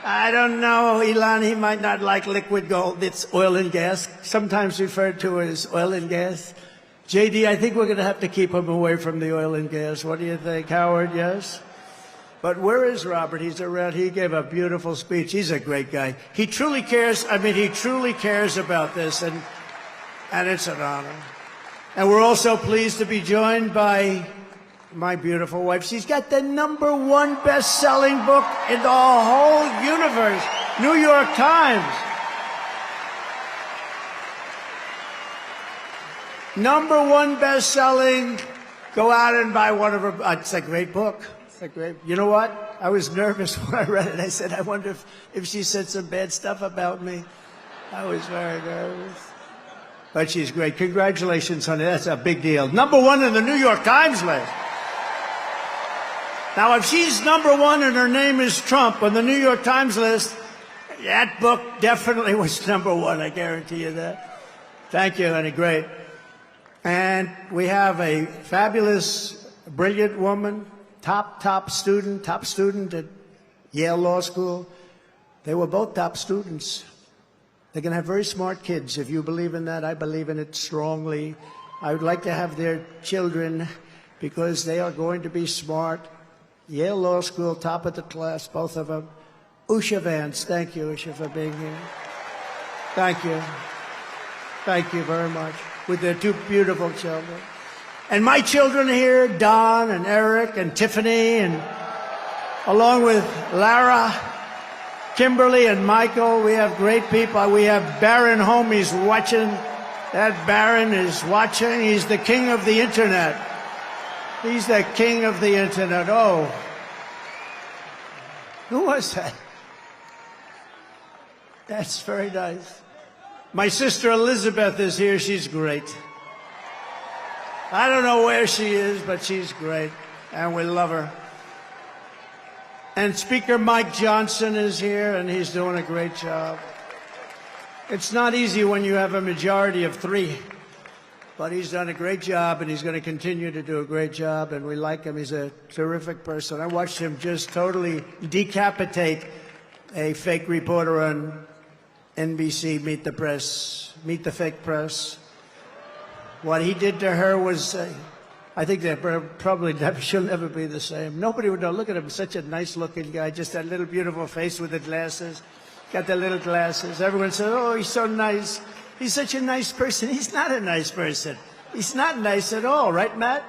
I don't know, Elon, he might not like liquid gold. It's oil and gas, sometimes referred to as oil and gas. JD, I think we're going to have to keep him away from the oil and gas. What do you think, Howard? Yes? But where is Robert? He's around. He gave a beautiful speech. He's a great guy. He truly cares. I mean, he truly cares about this, and it's an honor. And we're also pleased to be joined by my beautiful wife. She's got the #1 best-selling book in the whole universe, New York Times. #1 best-selling. Go out and buy one of her. It's a great book. It's a great. You know what? I was nervous when I read it. I said, I wonder if she said some bad stuff about me. I was very nervous. But she's great. Congratulations, honey. That's a big deal. #1 in the New York Times list. Now, if she's #1 and her name is Trump on the New York Times list, that book definitely was #1. I guarantee you that. Thank you, honey. Great. And we have a fabulous, brilliant woman, top student at Yale Law School. They were both top students. They're going to have very smart kids. If you believe in that, I believe in it strongly. I would like to have their children because they are going to be smart. Yale Law School, top of the class, both of them. Usha Vance, thank you, Usha, for being here. Thank you. Thank you very much. With their 2 beautiful children. And my children here, Don and Eric and Tiffany, and along with Lara, Kimberly and Michael, we have great people. We have Barron Homies watching. That Barron is watching. He's the king of the internet. He's the king of the internet. Oh. Who was that? That's very nice. My sister Elizabeth is here. She's great. I don't know where she is, but she's great. And we love her. And Speaker Mike Johnson is here, and he's doing a great job. It's not easy when you have a majority of 3, but he's done a great job, and he's going to continue to do a great job, and we like him. He's a terrific person. I watched him just totally decapitate a fake reporter on NBC, Meet the Fake Press. What he did to her was, I think that probably she'll never be the same. Nobody would know. Look at him, such a nice-looking guy, just that little beautiful face with the glasses. Got the little glasses. Everyone says, oh, he's so nice. He's such a nice person. He's not a nice person. He's not nice at all, right, Matt?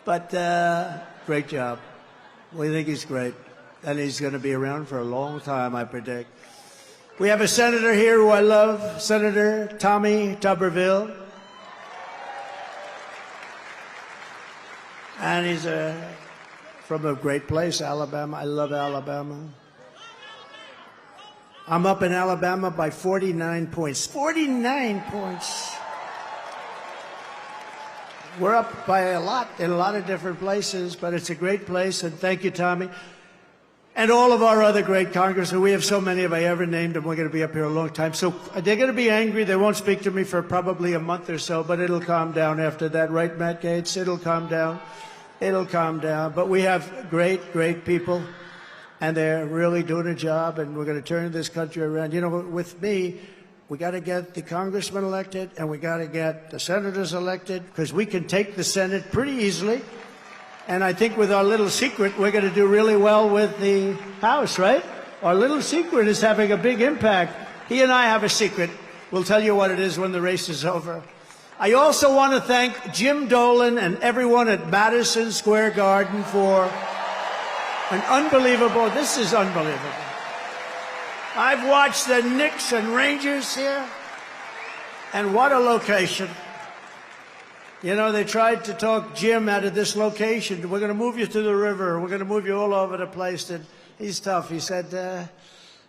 But great job. We think he's great. And he's going to be around for a long time, I predict. We have a senator here who I love, Senator Tommy Tuberville. And he's from a great place, Alabama. I love Alabama. I'm up in Alabama by 49 points. 49 points. We're up by a lot in a lot of different places, but it's a great place, and thank you, Tommy. And all of our other great congressmen. We have so many if I ever named them. We're going to be up here a long time. So they're going to be angry. They won't speak to me for probably a month or so, but it'll calm down after that. Right, Matt Gaetz? It'll calm down. It'll calm down. But we have great, great people, and they're really doing a job, and we're going to turn this country around. You know, with me, we got to get the congressmen elected, and we got to get the senators elected, because we can take the Senate pretty easily. And I think with our little secret, we're going to do really well with the House, right? Our little secret is having a big impact. He and I have a secret. We'll tell you what it is when the race is over. I also want to thank Jim Dolan and everyone at Madison Square Garden for an unbelievable, this is unbelievable. I've watched the Knicks and Rangers here, and what a location. You know, they tried to talk Jim out of this location. We're going to move you to the river. We're going to move you all over the place. And he's tough. He said,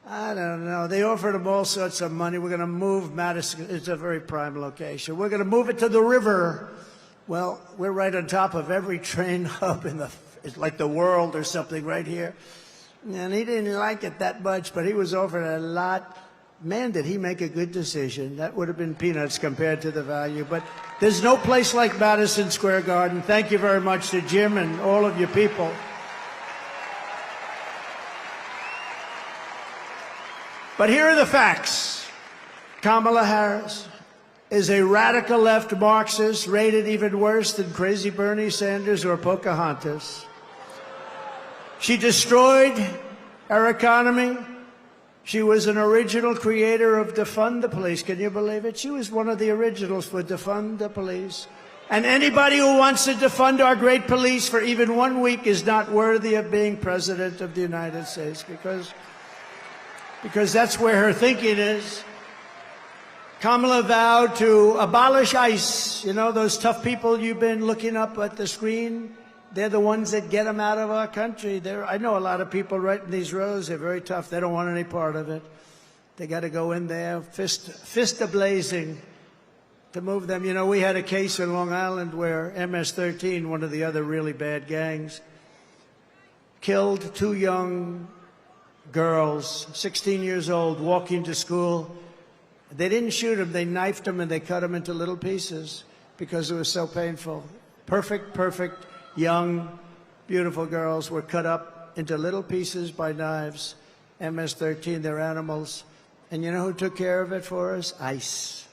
I don't know. They offered him all sorts of money. We're going to move Madison. It's a very prime location. We're going to move it to the river. Well, we're right on top of every train hub in it's like the world or something right here. And he didn't like it that much, but he was offered a lot. Man, did he make a good decision. That would have been peanuts compared to the value. But there's no place like Madison Square Garden. Thank you very much to Jim and all of you people. But here are the facts. Kamala Harris is a radical left Marxist, rated even worse than crazy Bernie Sanders or Pocahontas. She destroyed our economy. She was an original creator of Defund the Police. Can you believe it? She was one of the originals for Defund the Police. And anybody who wants to defund our great police for even 1 week is not worthy of being president of the United States, because that's where her thinking is. Kamala vowed to abolish ICE. You know, those tough people you've been looking up at the screen? They're the ones that get them out of our country. I know a lot of people right in these rows. They're very tough. They don't want any part of it. They got to go in there, fist a-blazing, to move them. You know, we had a case in Long Island where MS-13, one of the other really bad gangs, killed 2 young girls, 16 years old, walking to school. They didn't shoot them. They knifed them and they cut them into little pieces because it was so painful. Perfect, young, beautiful girls were cut up into little pieces by knives. MS-13, they're animals. And you know who took care of it for us? ICE.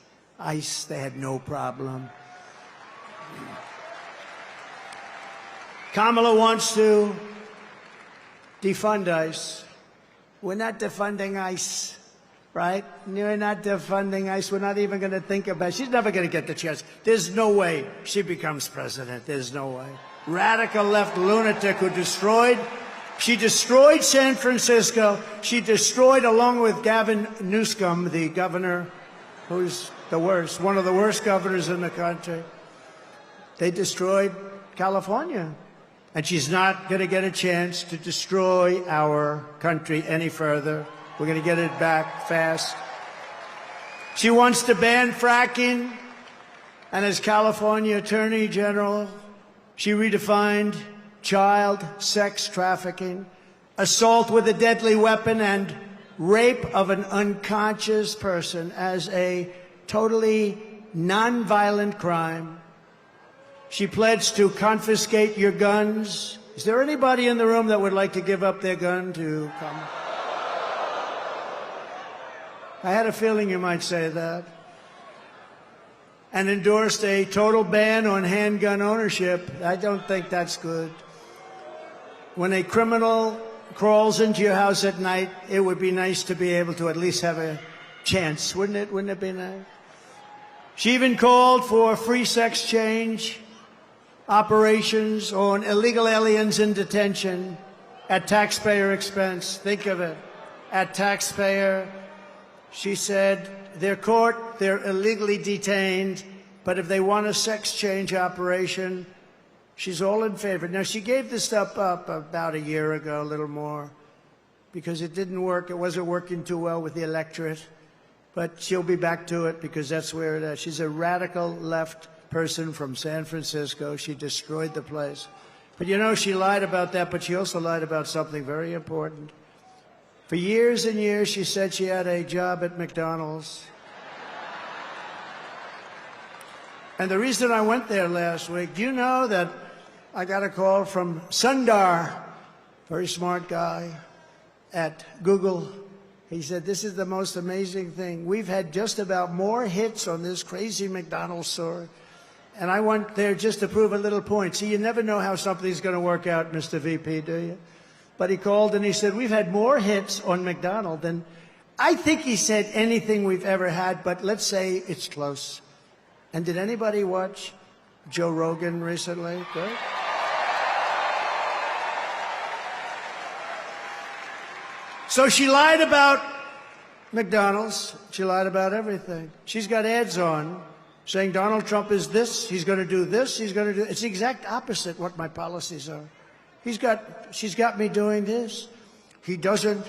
ICE, they had no problem. Kamala wants to defund ICE. We're not defunding ICE, right? We're not defunding ICE. We're not even going to think about it. She's never going to get the chance. There's no way she becomes president. There's no way. Radical left lunatic who she destroyed San Francisco. She destroyed, along with Gavin Newsom, the governor, who's the worst, one of the worst governors in the country. They destroyed California. And she's not going to get a chance to destroy our country any further. We're going to get it back fast. She wants to ban fracking. And as California Attorney General, she redefined child sex trafficking, assault with a deadly weapon, and rape of an unconscious person as a totally nonviolent crime. She pledged to confiscate your guns. Is there anybody in the room that would like to give up their gun to come? I had a feeling you might say that. And endorsed a total ban on handgun ownership. I don't think that's good. When a criminal crawls into your house at night, it would be nice to be able to at least have a chance, wouldn't it? Wouldn't it be nice? She even called for free sex change operations on illegal aliens in detention at taxpayer expense. Think of it, at taxpayer. She said they're caught, they're illegally detained, but if they want a sex change operation, she's all in favor. Now, she gave this stuff up about a year ago, a little more, because it didn't work. It wasn't working too well with the electorate. But she'll be back to it because that's where it is. She's a radical left person from San Francisco. She destroyed the place. But you know, she lied about that, but she also lied about something very important. For years and years, she said she had a job at McDonald's. And the reason I went there last week, do you know that I got a call from Sundar, very smart guy, at Google. He said, this is the most amazing thing. We've had just about more hits on this crazy McDonald's story. And I went there just to prove a little point. See, you never know how something's going to work out, Mr. VP, do you? But he called and he said, we've had more hits on McDonald's than, I think he said, anything we've ever had, but let's say it's close. And did anybody watch Joe Rogan recently? Good. So she lied about McDonald's. She lied about everything. She's got ads on saying Donald Trump is this, he's going to do this, he's going to do... It's the exact opposite what my policies are. She's got me doing this. He doesn't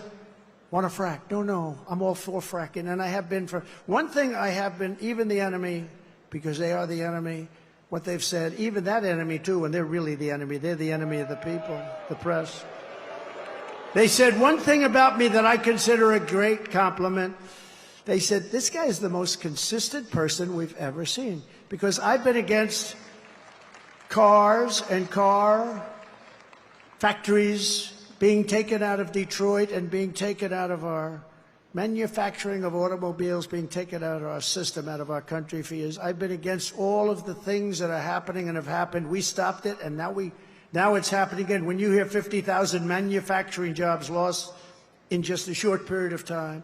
want to frack. No, I'm all for fracking, and I have been for... One thing I have been, even the enemy, because they are the enemy, what they've said, even that enemy too, and they're really the enemy. They're the enemy of the people, the press. They said one thing about me that I consider a great compliment. They said, this guy is the most consistent person we've ever seen. Because I've been against cars and car factories being taken out of Detroit and being taken out of our manufacturing of automobiles, being taken out of our system, out of our country for years. I've been against all of the things that are happening and have happened. We stopped it, and now it's happening again. When you hear 50,000 manufacturing jobs lost in just a short period of time.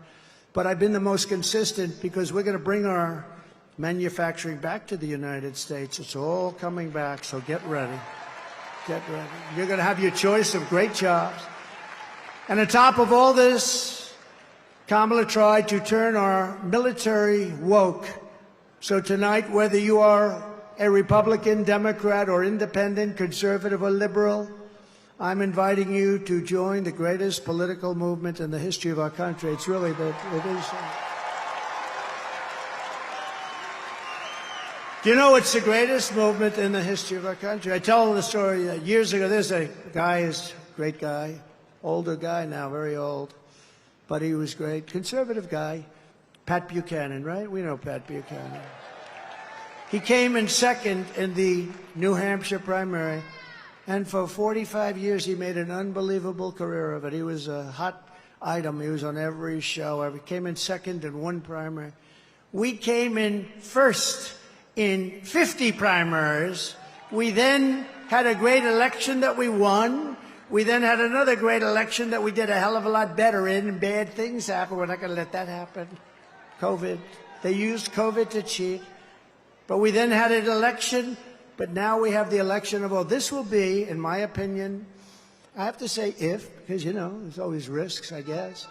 But I've been the most consistent because we're going to bring our manufacturing back to the United States. It's all coming back, so get ready. Get ready. You're going to have your choice of great jobs. And on top of all this, Kamala tried to turn our military woke. So tonight, whether you are a Republican, Democrat, or independent, conservative, or liberal, I'm inviting you to join the greatest political movement in the history of our country. It's really, it is. Do you know it's the greatest movement in the history of our country? I tell the story years ago. There's a guy, he's a great guy, older guy now, very old, but he was great, conservative guy, Pat Buchanan, right? We know Pat Buchanan. He came in second in the New Hampshire primary, and for 45 years he made an unbelievable career of it. He was a hot item. He was on every show. He came in second in one primary. We came in first in 50 primaries. We then had a great election that we won. We then had another great election that we did a hell of a lot better in, and bad things happened. We're not going to let that happen. COVID. They used COVID to cheat. But we then had an election, but now we have the election of, this will be, in my opinion, I have to say if, because, there's always risks, I guess.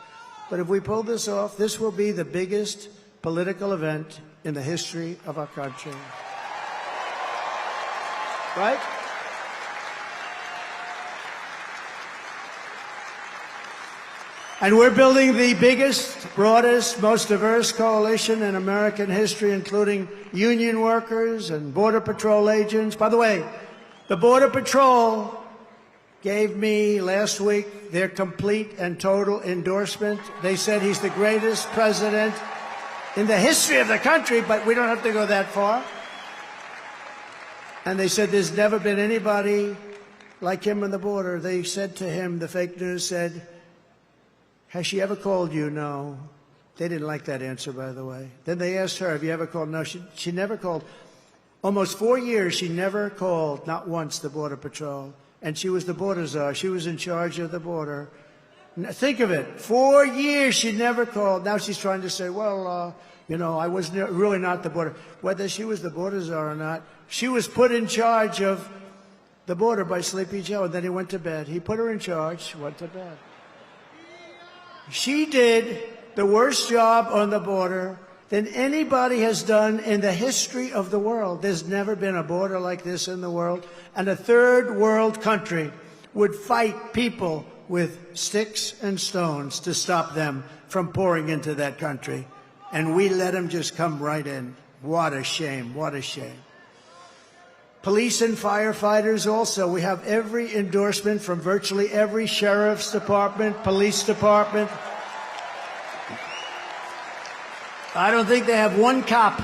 But if we pull this off, this will be the biggest political event in the history of our country. Right? And we're building the biggest, broadest, most diverse coalition in American history, including union workers and Border Patrol agents. By the way, the Border Patrol gave me last week their complete and total endorsement. They said he's the greatest president in the history of the country, but we don't have to go that far. And they said there's never been anybody like him on the border. They said to him, the fake news said, has she ever called you? No. They didn't like that answer, by the way. Then they asked her, have you ever called? No, she never called. Almost 4 years, she never called, not once, the Border Patrol. And she was the border czar. She was in charge of the border. Think of it. 4 years, she never called. Now she's trying to say, I was really not the border. Whether she was the border czar or not, she was put in charge of the border by Sleepy Joe, and then he went to bed. He put her in charge. She went to bed. She did the worst job on the border than anybody has done in the history of the world. There's never been a border like this in the world. And a third world country would fight people with sticks and stones to stop them from pouring into that country. And we let them just come right in. What a shame. What a shame. Police and firefighters also. We have every endorsement from virtually every sheriff's department, police department. I don't think they have one cop.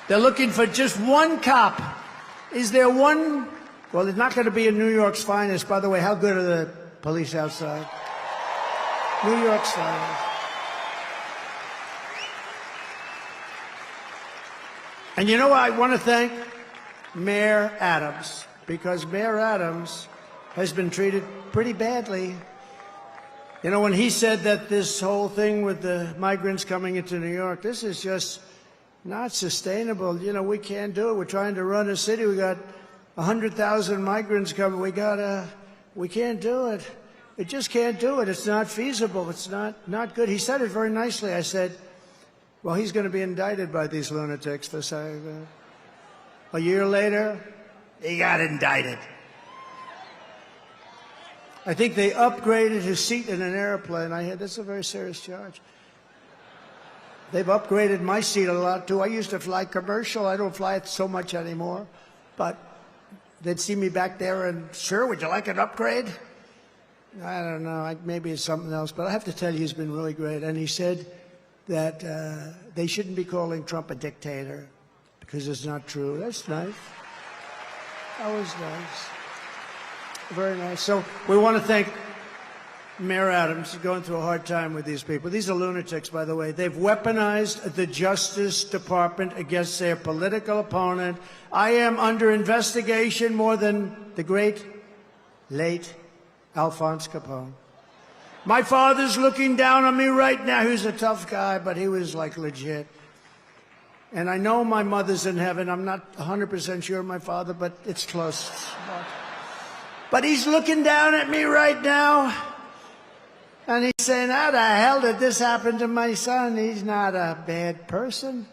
They're looking for just one cop. Is there one? Well, it's not going to be in New York's finest. By the way, how good are the police outside? New York's finest. And I want to thank Mayor Adams, because Mayor Adams has been treated pretty badly. When he said that this whole thing with the migrants coming into New York, this is just not sustainable. We can't do it. We're trying to run a city. We got 100,000 migrants coming. We can't do it. It just can't do it. It's not feasible. It's not good. He said it very nicely. I said, well, he's going to be indicted by these lunatics for saying that. A year later, he got indicted. I think they upgraded his seat in an airplane. I heard that's a very serious charge. They've upgraded my seat a lot, too. I used to fly commercial. I don't fly it so much anymore. But they'd see me back there and, sir, would you like an upgrade? I don't know. Maybe it's something else. But I have to tell you, he's been really great. And he said that they shouldn't be calling Trump a dictator because it's not true. That's nice. That was nice. Very nice. So we want to thank Mayor Adams. He's going through a hard time with these people. These are lunatics, by the way. They've weaponized the Justice Department against their political opponent. I am under investigation more than the great, late Alphonse Capone. My father's looking down on me right now. He was a tough guy, but he was like legit. And I know my mother's in heaven. I'm not 100% sure of my father, but it's close. But he's looking down at me right now, and he's saying, how the hell did this happen to my son? He's not a bad person.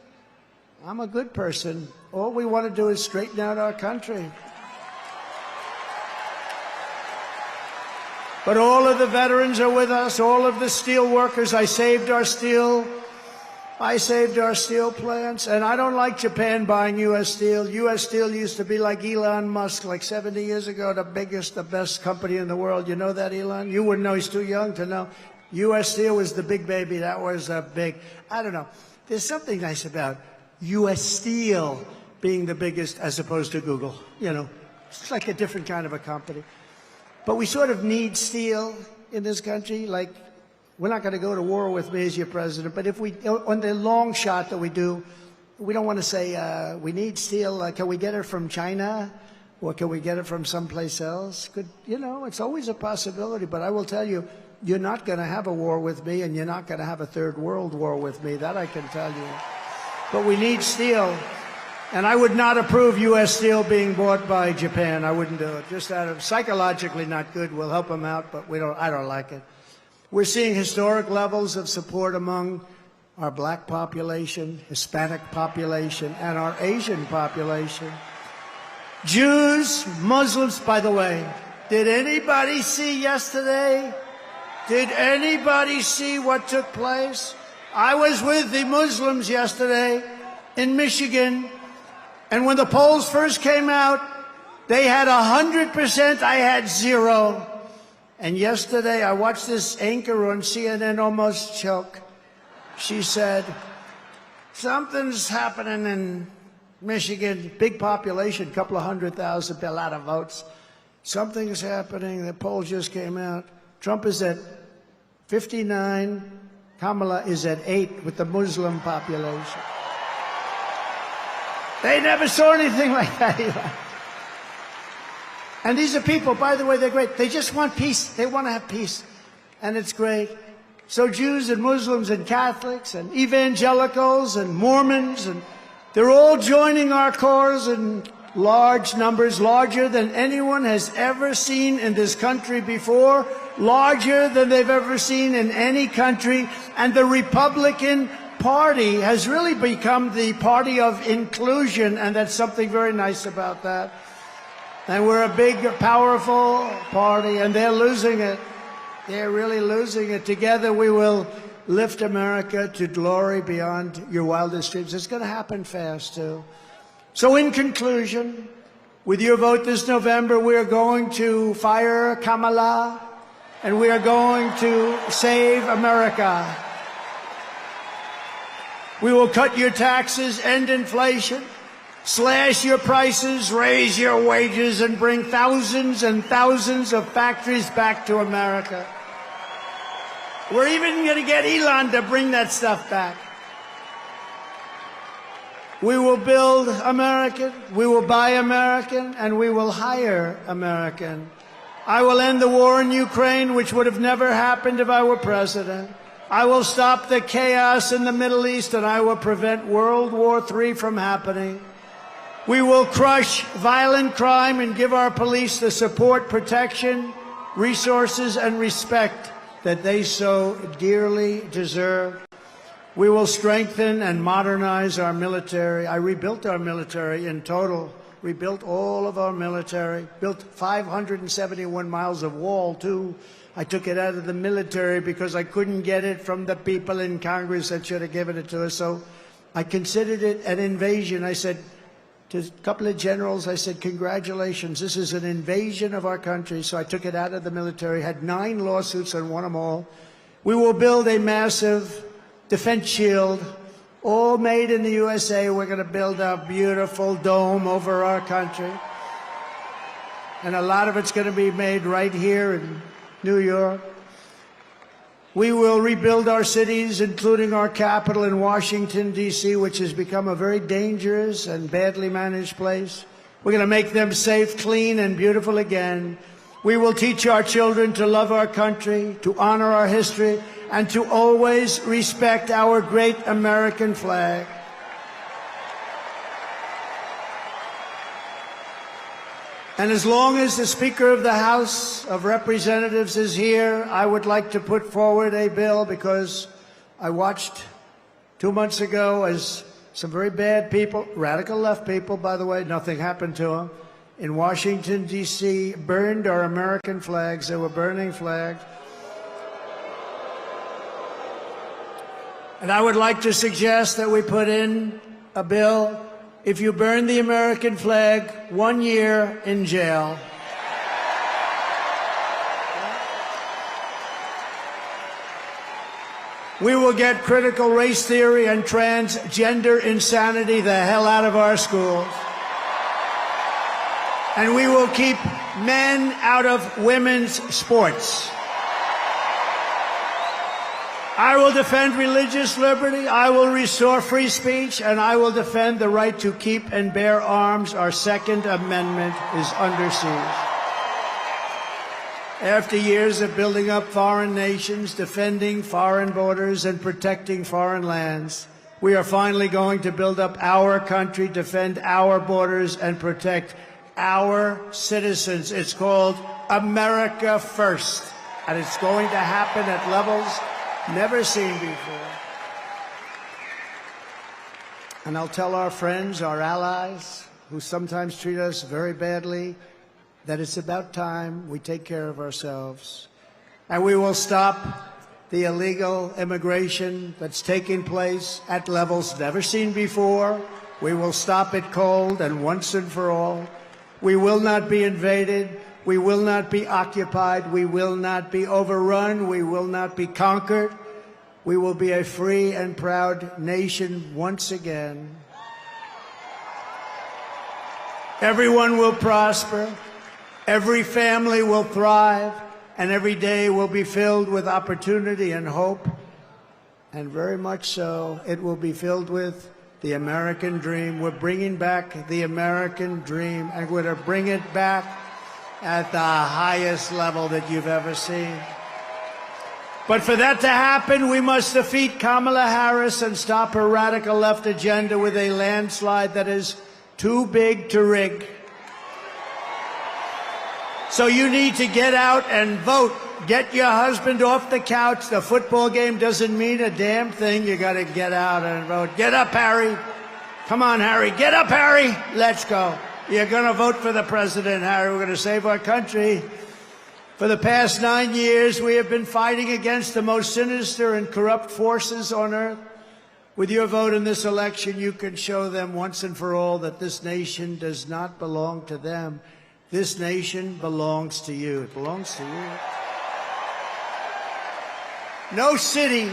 I'm a good person. All we want to do is straighten out our country. But all of the veterans are with us, all of the steel workers. I saved our steel. I saved our steel plants, and I don't like Japan buying U.S. Steel. U.S. Steel used to be like Elon Musk, like 70 years ago, the biggest, the best company in the world. You know that, Elon? You wouldn't know. He's too young to know. U.S. Steel was the big baby. That was a big, I don't know. There's something nice about U.S. Steel being the biggest as opposed to Google. You know, it's like a different kind of a company. But we sort of need steel in this country. Like, we're not going to go to war with me as your president, but if we, on the long shot that we do, we don't want to say we need steel. Can we get it from China, or can we get it from someplace else? Could, you know, it's always a possibility. But I will tell you, you're not going to have a war with me, and you're not going to have a third world war with me. That I can tell you. But we need steel, and I would not approve U.S. Steel being bought by Japan. I wouldn't do it. Just out of psychologically not good. We'll help them out, but we don't. I don't like it. We're seeing historic levels of support among our black population, Hispanic population, and our Asian population. Jews, Muslims, by the way, did anybody see yesterday? Did anybody see what took place? I was with the Muslims yesterday in Michigan, and when the polls first came out, they had 100%, I had 0. And yesterday, I watched this anchor on CNN almost choke. She said, something's happening in Michigan, big population, a couple of 100,000, a lot of votes. Something's happening. The poll just came out. Trump is at 59. Kamala is at 8 with the Muslim population. They never saw anything like that either. And these are people, by the way, they're great. They just want peace. They want to have peace. And it's great. So Jews and Muslims and Catholics and evangelicals and Mormons, and they're all joining our cause in large numbers, larger than anyone has ever seen in this country before, larger than they've ever seen in any country. And the Republican Party has really become the party of inclusion, and that's something very nice about that. And we're a big, powerful party, and they're losing it. They're really losing it. Together we will lift America to glory beyond your wildest dreams. It's going to happen fast, too. So in conclusion, with your vote this November, we are going to fire Kamala, and we are going to save America. We will cut your taxes, end inflation, slash your prices, raise your wages, and bring thousands and thousands of factories back to America. We're even going to get Elon to bring that stuff back. We will build American, we will buy American, and we will hire American. I will end the war in Ukraine, which would have never happened if I were president. I will stop the chaos in the Middle East, and I will prevent World War III from happening. We will crush violent crime and give our police the support, protection, resources, and respect that they so dearly deserve. We will strengthen and modernize our military. I rebuilt our military in total, rebuilt all of our military, built 571 miles of wall, too. I took it out of the military because I couldn't get it from the people in Congress that should have given it to us. So I considered it an invasion. I said, to a couple of generals, I said, congratulations, this is an invasion of our country. So I took it out of the military, had 9 lawsuits and won them all. We will build a massive defense shield, all made in the USA. We're going to build a beautiful dome over our country. And a lot of it's going to be made right here in New York. We will rebuild our cities, including our capital in Washington, D.C., which has become a very dangerous and badly managed place. We're going to make them safe, clean, and beautiful again. We will teach our children to love our country, to honor our history, and to always respect our great American flag. And as long as the Speaker of the House of Representatives is here, I would like to put forward a bill, because I watched 2 months ago as some very bad people, radical left people, by the way, nothing happened to them, in Washington, D.C., burned our American flags. They were burning flags. And I would like to suggest that we put in a bill, if you burn the American flag, 1 year in jail. We will get critical race theory and transgender insanity the hell out of our schools. And we will keep men out of women's sports. I will defend religious liberty, I will restore free speech, and I will defend the right to keep and bear arms. Our Second Amendment is under siege. After years of building up foreign nations, defending foreign borders, and protecting foreign lands, we are finally going to build up our country, defend our borders, and protect our citizens. It's called America First, and it's going to happen at levels never seen before. And I'll tell our friends, our allies, who sometimes treat us very badly, that it's about time we take care of ourselves. And we will stop the illegal immigration that's taking place at levels never seen before. We will stop it cold and once and for all. We will not be invaded. We will not be occupied. We will not be overrun. We will not be conquered. We will be a free and proud nation once again. Everyone will prosper. Every family will thrive. And every day will be filled with opportunity and hope. And very much so, it will be filled with the American dream. We're bringing back the American dream, and we're going to bring it back at the highest level that you've ever seen. But for that to happen, we must defeat Kamala Harris and stop her radical left agenda with a landslide that is too big to rig. So you need to get out and vote. Get your husband off the couch. The football game doesn't mean a damn thing. You got to get out and vote. Get up, Harry. Come on, Harry. Get up, Harry. Let's go. You're going to vote for the president, Harry. We're going to save our country. For the past 9 years, we have been fighting against the most sinister and corrupt forces on earth. With your vote in this election, you can show them once and for all that this nation does not belong to them. This nation belongs to you. It belongs to you. No city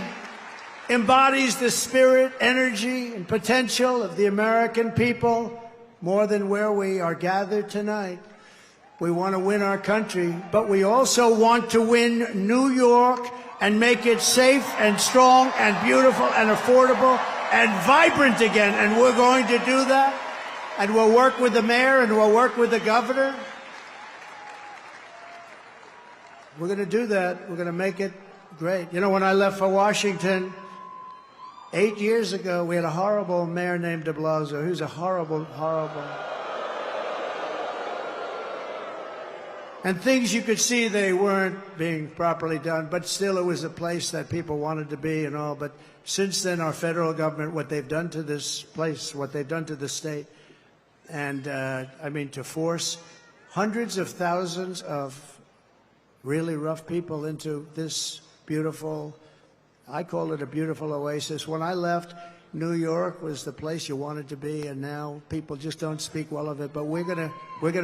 embodies the spirit, energy, and potential of the American people more than where we are gathered tonight. We want to win our country, but we also want to win New York and make it safe and strong and beautiful and affordable and vibrant again. And we're going to do that. And we'll work with the mayor and we'll work with the governor. We're going to do that. We're going to make it great. You know, when I left for Washington 8 years ago, we had a horrible mayor named de Blasio. He was a horrible, horrible. And things you could see they weren't being properly done, but still it was a place that people wanted to be and all. But since then, our federal government, what they've done to this place, what they've done to the state, and I mean, to force hundreds of thousands of really rough people into this beautiful, I call it a beautiful oasis. When I left, New York was the place you wanted to be, and now people just don't speak well of it. But we're gonna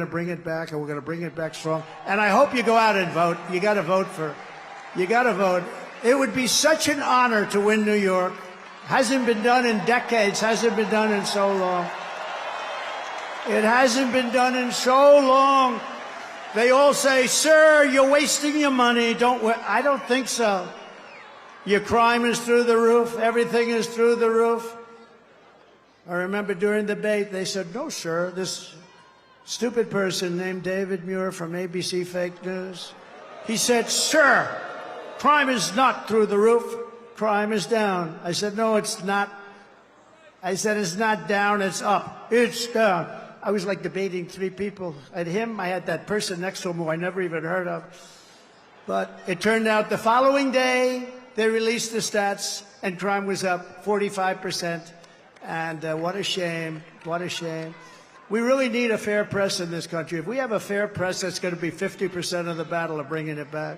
bring it back, and we're gonna bring it back strong. And I hope you go out and vote. You got to vote for. You got to vote. It would be such an honor to win New York. Hasn't been done in decades. Hasn't been done in so long. It hasn't been done in so long. They all say, "Sir, you're wasting your money." I don't think so. Your crime is through the roof. Everything is through the roof. I remember during the debate, they said, "No, sir." This stupid person named David Muir from ABC Fake News, he said, "Sir, crime is not through the roof. Crime is down." I said, "No, it's not." I said, "It's not down, it's up. It's down." I was like debating three people. At him, I had that person next to him who I never even heard of. But it turned out the following day, they released the stats, and crime was up 45%. And what a shame. What a shame. We really need a fair press in this country. If we have a fair press, that's going to be 50% of the battle of bringing it back.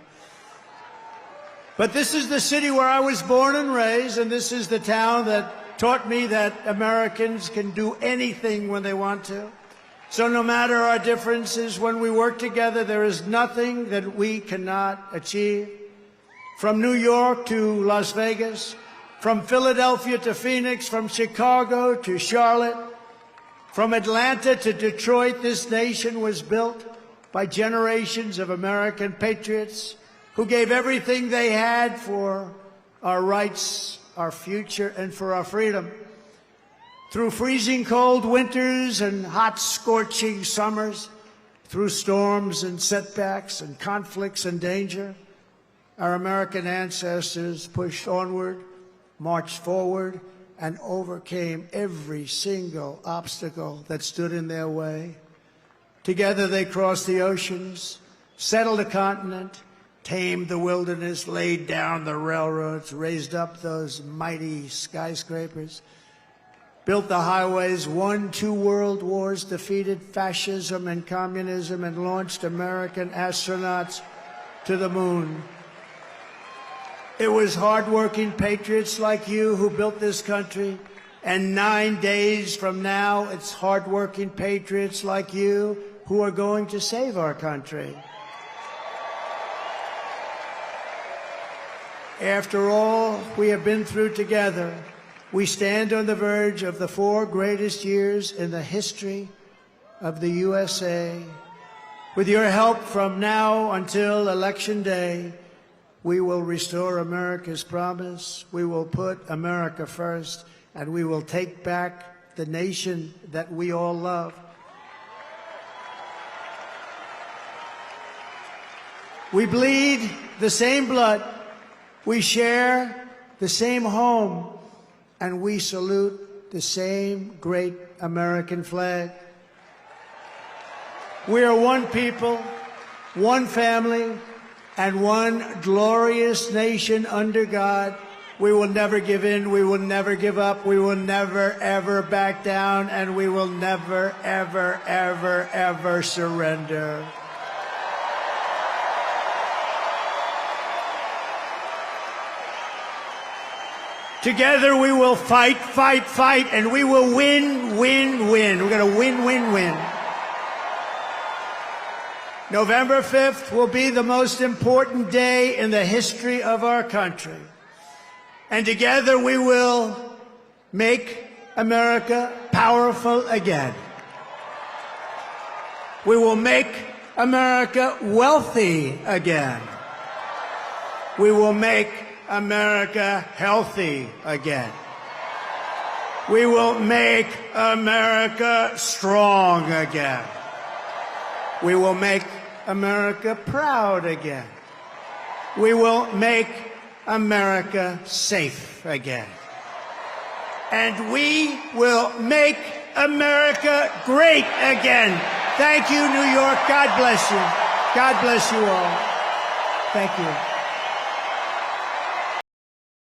But this is the city where I was born and raised, and this is the town that taught me that Americans can do anything when they want to. So no matter our differences, when we work together, there is nothing that we cannot achieve. From New York to Las Vegas, from Philadelphia to Phoenix, from Chicago to Charlotte, from Atlanta to Detroit, this nation was built by generations of American patriots who gave everything they had for our rights, our future, and for our freedom. Through freezing cold winters and hot, scorching summers, through storms and setbacks and conflicts and danger, our American ancestors pushed onward, marched forward, and overcame every single obstacle that stood in their way. Together they crossed the oceans, settled a continent, tamed the wilderness, laid down the railroads, raised up those mighty skyscrapers, built the highways, won 2 world wars, defeated fascism and communism, and launched American astronauts to the moon. It was hardworking patriots like you who built this country, and 9 days from now, it's hardworking patriots like you who are going to save our country. After all we have been through together, we stand on the verge of the 4 greatest years in the history of the USA. With your help from now until Election Day, we will restore America's promise, we will put America first, and we will take back the nation that we all love. We bleed the same blood, we share the same home, and we salute the same great American flag. We are one people, one family, and one glorious nation under God. We will never give in, we will never give up, we will never, ever back down, and we will never, ever, ever, ever surrender. Together we will fight, fight, fight, and we will win, win, win. We're going to win, win, win. November 5th will be the most important day in the history of our country. And together we will make America powerful again. We will make America wealthy again. We will make America healthy again. We will make America strong again. We will make America proud again. We will make America safe again. And we will make America great again. Thank you, New York. God bless you. God bless you all. Thank you.